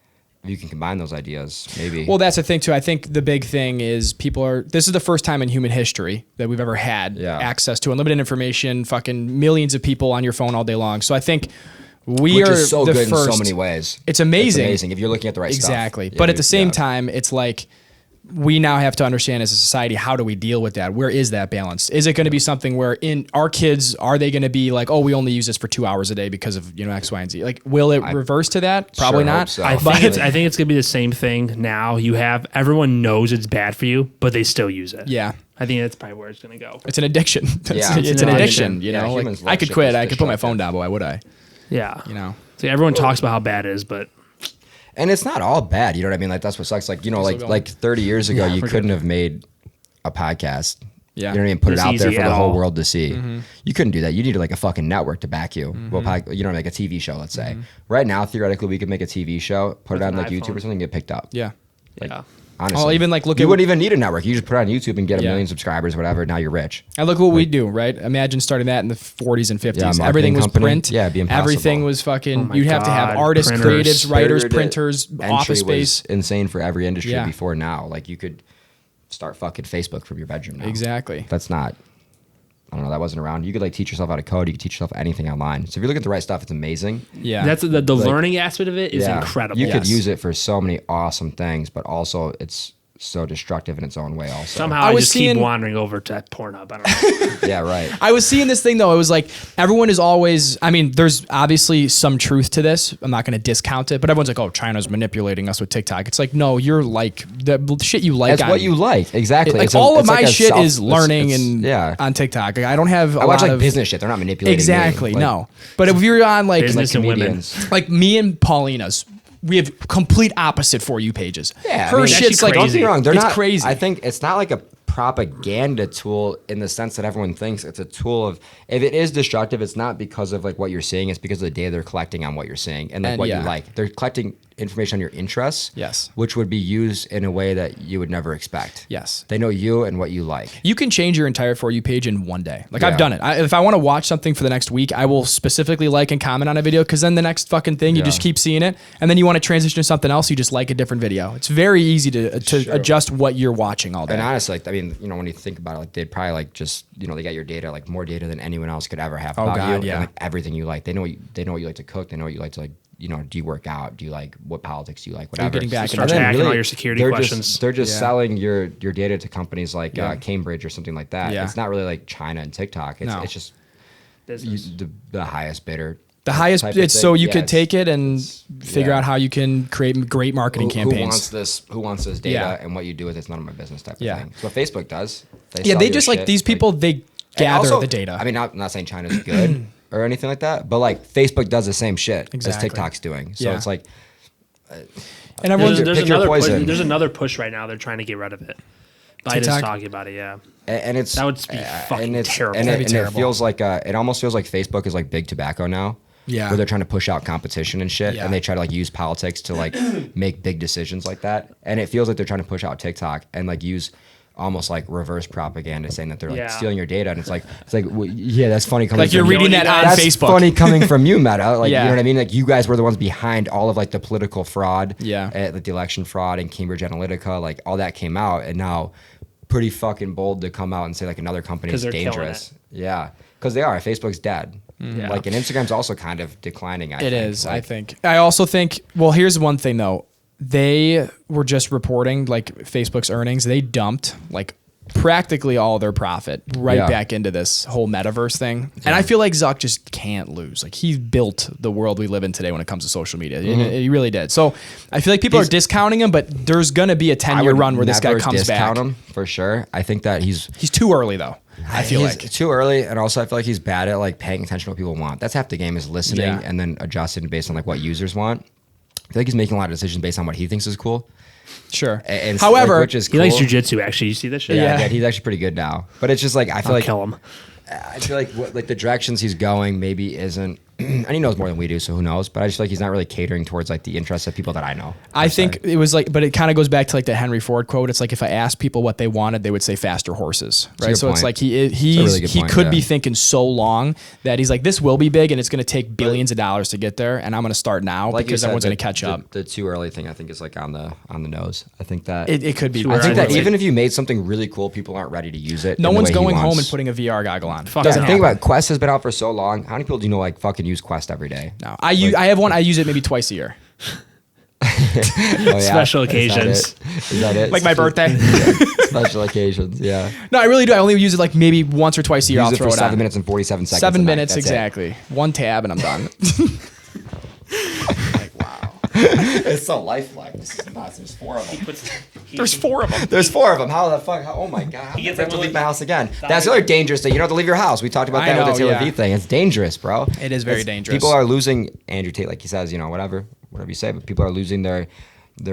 if you can combine those ideas, maybe. Well, that's the thing too. I think the big thing is this is the first time in human history that we've ever had access to unlimited information, fucking millions of people on your phone all day long. So I think Which is so good in so many ways. It's amazing. It's amazing if you're looking at the right stuff. Exactly. But at the same time, it's like we now have to understand as a society, how do we deal with that? Where is that balance? Is it going to be something where in our kids, are they going to be like, oh, we only use this for 2 hours a day because of, X, Y, and Z? Like, will it reverse to that? Probably not. So. I think it's going to be the same thing now. You have, everyone knows it's bad for you, but they still use it. Yeah. I think that's probably where it's going to go. It's an addiction. It's an addiction, Like, I could quit. I could put my phone down, but why would I? Yeah. So everyone talks about how bad it is, but... And it's not all bad, you know what I mean? Like, that's what sucks. Like, like 30 years ago, you couldn't have made a podcast. Yeah. You know what I mean? Put it out there for the whole world to see. Mm-hmm. You couldn't do that. You needed like a fucking network to back you. Mm-hmm. Well, like a TV show, let's say. Mm-hmm. Right now, theoretically, we could make a TV show, put it on like YouTube or something, and get picked up. Yeah. Honestly, I'll even like look. You wouldn't even need a network. You just put it on YouTube and get a million subscribers, whatever. Now you're rich. And look what we do, right? Imagine starting that in the 40s and 50s. Everything was print. Yeah, it'd be impossible. Everything was fucking. You'd have to have artists, creatives, writers, printers, office space. Was insane for every industry before now. Like you could start fucking Facebook from your bedroom now. Exactly. That's not. I don't know. That wasn't around. You could like teach yourself how to code. You could teach yourself anything online. So if you look at the right stuff, it's amazing. Yeah, that's the learning aspect of it is incredible. You could use it for so many awesome things, but also it's so destructive in its own way also. Somehow I just keep wandering over to Pornhub. I don't know. Yeah, right. I was seeing this thing though. It was like everyone is always, I mean, there's obviously some truth to this. I'm not going to discount it, but everyone's like, oh, China's manipulating us with TikTok. It's like, no, you're like, the shit you like. That's what you like. Exactly. Like all of my shit is learning on TikTok. Like, I don't have I watch like business shit. They're not manipulating exactly, me. No. But if you're on like business and women. Like me and Paulina's, we have complete opposite For You pages. Yeah, her shit's like, don't get me wrong, they're not crazy. I think it's not like a propaganda tool in the sense that everyone thinks it's a tool of. If it is destructive, it's not because of like what you're seeing. It's because of the data they're collecting on what you're seeing and like what you like. They're collecting information on your interests. Yes. Which would be used in a way that you would never expect. Yes. They know you and what you like. You can change your entire For You page in one day. Like I've done it. If I want to watch something for the next week, I will specifically like and comment on a video because then the next fucking thing, you just keep seeing it. And then you want to transition to something else, you just like a different video. It's very easy to adjust what you're watching all day. And honestly, like, I mean, when you think about it, like they'd probably like just, they got your data, like more data than anyone else could ever have about you. Yeah. And like everything you like. They know what you like to cook. They know what you like to like, do you work out? Do you like what politics do you like? Whatever. Getting back start tracking all your security questions. They're just selling your data to companies like Cambridge or something like that. Yeah. It's not really like China and TikTok. It's just the highest bidder. The highest. It's so you could take it and figure out how you can create great marketing campaigns. Who wants this data and what you do with it's none of my business type of thing. So what Facebook does. They just like these people. They gather the data. I mean, not saying China's good. Or anything like that, but like Facebook does the same shit as TikTok's doing. So it's like, and everyone's there's another push right now. They're trying to get rid of it. Biden's talking about it, and it's that would be fucking terrible. And it feels like it almost feels like Facebook is like big tobacco now. Yeah, where they're trying to push out competition and shit, and they try to like use politics to like make big decisions like that. And it feels like they're trying to push out TikTok and like use almost like reverse propaganda saying that they're like stealing your data. And it's like, well, that's funny coming like you're reading that on that's Facebook. Funny coming from you, Meta. Like, you know what I mean? Like you guys were the ones behind all of like the political fraud, like the election fraud and Cambridge Analytica, like all that came out. And now pretty fucking bold to come out and say like another company is dangerous. Yeah. Cause they are. Facebook's dead. Mm-hmm. Like, and Instagram's also kind of declining. I think. I also think, well, here's one thing though. They were just reporting like Facebook's earnings. They dumped like practically all their profit back into this whole metaverse thing. And I feel like Zuck just can't lose. Like he built the world we live in today when it comes to social media. Mm-hmm. He really did. So I feel like people are discounting him, but there's going to be a 10-year run where this guy comes back. Discount him for sure. I think that he's too early though. I feel like too early, and also I feel like he's bad at like paying attention to what people want. That's half the game is listening and then adjusting based on like what users want. I feel like he's making a lot of decisions based on what he thinks is cool. Sure. And however, which is cool. He likes jujitsu. Actually, you see this shit? Yeah, he's actually pretty good now. But it's just like I feel like kill him. I feel like the directions he's going maybe isn't and he knows more than we do, so who knows? But I just feel like he's not really catering towards like the interests of people that I know. I think it was like, but it kind of goes back to like the Henry Ford quote. It's like if I asked people what they wanted, they would say faster horses, right? So it's like he could be thinking so long that he's like, this will be big and it's going to take billions of dollars to get there, and I'm going to start now because everyone's going to catch up. The too early thing I think is like on the nose. I think that it could be. I think that even if you made something really cool, people aren't ready to use it. No one's going home and putting a VR goggle on. Think about Quest has been out for so long. How many people do you know like fucking use Quest every day? No, I have one. I use it maybe twice a year. Special occasions. Is that it? Like my birthday. Special occasions. Yeah. No, I really do. I only use it like maybe once or twice a year. Use I'll throw it on. 7 minutes and 47 seconds. 7 minutes exactly. One tab and I'm done. It's so lifelike. This is nuts. There's 4 of them. There's 4 of them. There's 4 of them. How the fuck? Oh my god! I have to leave my house again. That's the other dangerous thing. You don't have to leave your house. We talked about that with the Taylor V thing. It's dangerous, bro. It is very dangerous. People are losing. Andrew Tate, like he says, whatever you say, but people are losing their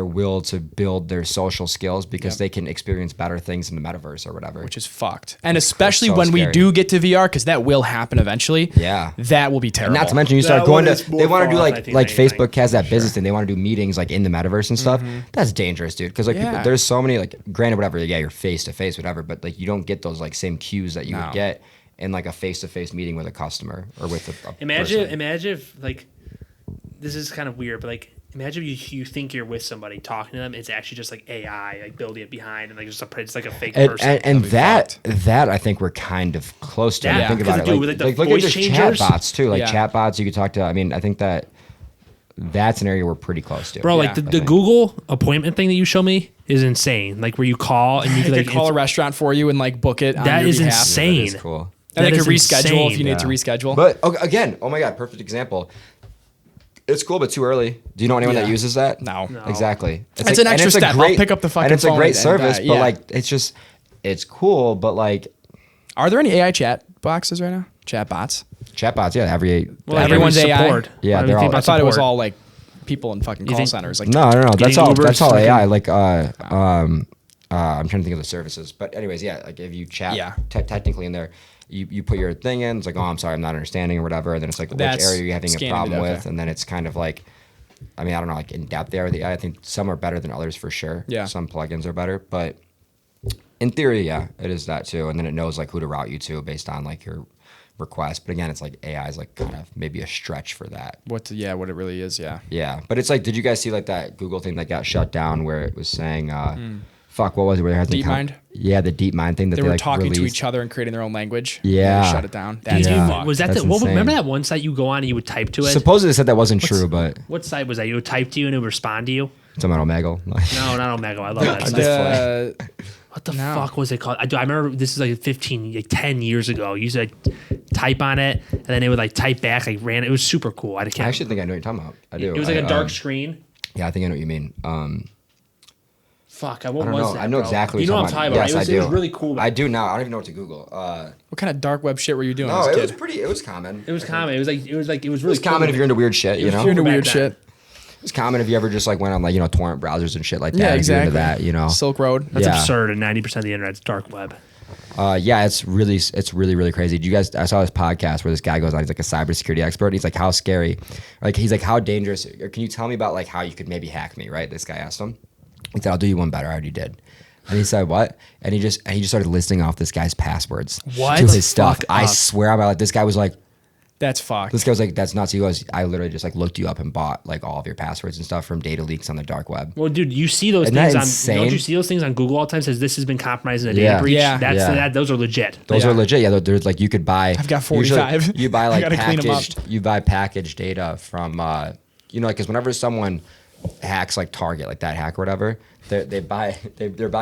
will to build their social skills because they can experience better things in the metaverse or whatever. Which is fucked. And especially when we do get to VR, because that will happen eventually. Yeah. That will be terrible. And not to mention, you start going to, they want to do like Facebook has that business thing. They want to do meetings like in the metaverse and stuff. That's dangerous, dude. Because like people, there's so many, like granted, whatever, you're face to face, whatever, but like you don't get those like same cues that you would get in like a face to face meeting with a customer or with a Imagine person. if like, this is kind of weird, but like, imagine you think you're with somebody talking to them. It's actually just like AI, like building it behind, and like it's like a fake person. And that I think we're kind of close to. Yeah, think about it. Like look at just chatbots too. Like chatbots, you could talk to. I mean, I think that's an area we're pretty close to. Bro, like the Google appointment thing that you show me is insane. Like where you call and you can like call a restaurant for you and like book it. That is insane. That is cool. And they can reschedule if you need to reschedule. But again, oh my god, perfect example. It's cool, but too early. Do you know anyone that uses that? No. Exactly. It's an extra step. I'll pick up the fucking phone. And it's a great service, but like, it's cool, but like. Are there any AI chat boxes right now? Chat bots? Chatbots, yeah. Everyone's AI. Yeah, they're all. I thought it was all like people in fucking call centers. Like no. That's all AI. Like, I'm trying to think of the services, but anyways, yeah. Like if you chat technically in there. You put your thing in, it's like, oh, I'm sorry, I'm not understanding or whatever. And then it's like, which area are you having a problem with? And then it's kind of like, I mean, I don't know, like in depth there. I think some are better than others for sure. Yeah. Some plugins are better, but in theory, yeah, it is that too. And then it knows like who to route you to based on like your request. But again, it's like AI is like kind of maybe a stretch for that. What it really is, yeah. Yeah. But it's like, did you guys see like that Google thing that got shut down where it was saying, fuck, what was it? Where DeepMind? Yeah, the DeepMind thing that they were like talking released. to each other and creating their own language. Yeah. They shut it down. That's fucked. Was that remember that one site you go on and you would type to it? Supposedly they said that wasn't true, but. What site was that? You would type to you and it would respond to you? It's about Omegle. No, not Omegle. I love that site. What the fuck was it called? I remember this is like 10 years ago. You used to like type on it and then it would like type back, like ran. It was super cool. I actually think I know what you're talking about. I do. It was like a dark screen. Yeah, I think I know what you mean. Fuck, what was that? I know exactly what you're talking about. Yes, I do. It was really cool. I do now. I don't even know what to Google. What kind of dark web shit were you doing? No, it was pretty. It was common. It was common. It was really. It was common if you're into weird shit. If you're into weird shit. It's common if you ever just like went on like torrent browsers and shit like that. Yeah, exactly. If you're into that, Silk Road. That's absurd. And 90% of the internet's dark web. Yeah, it's really crazy. You guys, I saw this podcast where this guy goes on. He's like a cybersecurity expert. And he's like, how scary? Like he's like, how dangerous? Or can you tell me about like how you could maybe hack me? Right? This guy asked him. He said, I'll do you one better. I already did. And he said, what? And he just started listing off this guy's passwords to his stuff. I swear I'm like, this guy was like, that's fucked. This guy was like, that's nuts. He goes, I literally just like looked you up and bought like all of your passwords and stuff from data leaks on the dark web. Well, dude, you see those things on, don't you see those things on Google all the time? Says this has been compromised in a data breach. Yeah. Those are legit. Those are legit. Yeah. There's like, you could buy. I've got 45. You buy like packaged data from, like, cause whenever someone hacks like Target, like that hack or whatever, they're buying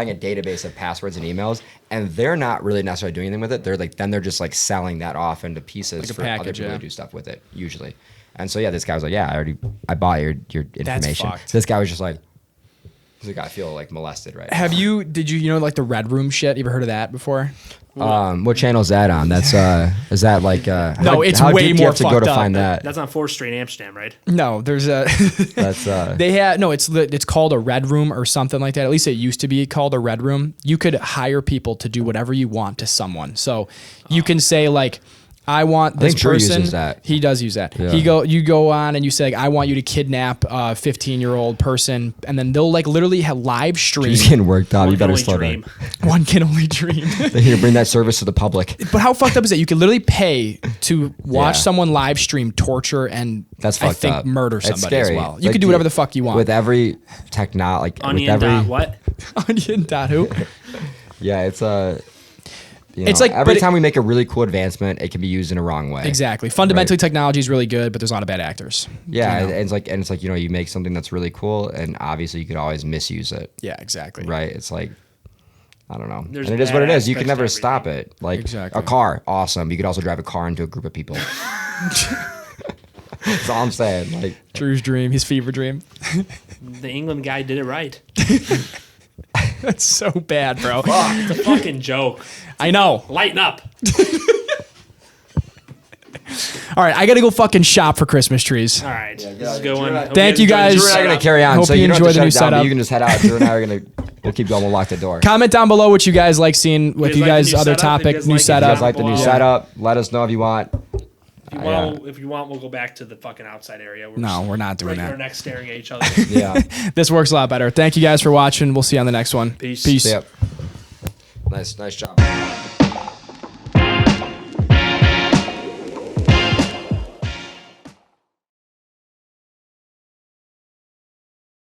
a database of passwords and emails, and they're not really necessarily doing anything with it. They're just like selling that off into pieces like for other people to do stuff with it usually. And so this guy was like, I bought your information. So this guy was just like, I feel like molested right now. Did you like the Red Room shit? You ever heard of that before? What channel is that on? That's is that like no, it's way more fucked up. How deep do you have to go to find that? That's on 4th Street in Amsterdam, right? No, there's a that's they had it's called a Red Room or something like that. At least it used to be called a Red Room. You could hire people to do whatever you want to someone. So you can say like, I want this Drew person. uses that. He does use that. Yeah. You go on and you say, like, I want you to kidnap a 15-year-old person, and then they'll like literally have live stream. He's getting worked out. You better slow down. One can only dream. They need to bring that service to the public. But how fucked up is that? You can literally pay to watch someone live stream torture and that's fucked I think up. murder That's somebody scary. as well. You can do whatever the fuck you want. With every Onion dot what? Onion dot who? Yeah, it's it's like every time we make a really cool advancement, it can be used in a wrong way. Exactly. Fundamentally, technology is really good, but there's a lot of bad actors. Yeah, and it's like you make something that's really cool, and obviously you could always misuse it. Yeah, exactly. Right. It's like I don't know, and There's it is what it is. You can never aspects to stop it. Like a car, awesome. You could also drive a car into a group of people. That's all I'm saying. Like Drew's dream, his fever dream. The England guy did it right. That's so bad, bro. It's a fucking joke. I know. Lighten up. All right, I gotta go fucking shop for Christmas trees. All right, this is a good one. Thank you guys. Drew and I are gonna carry on. Hope So you you don't enjoy have to the new shut it down, but setup. you can just head out. Drew and I are we'll keep going. We'll lock the door. Comment down below what you guys like seeing with you guys' other topic, new If you setup. guys like the new setup, let us know if you want. If you want, we'll go back to the fucking outside area. We're not doing that. Our neck staring at each other. Yeah. This works a lot better. Thank you guys for watching. We'll see you on the next one. Peace. Yep. Nice job.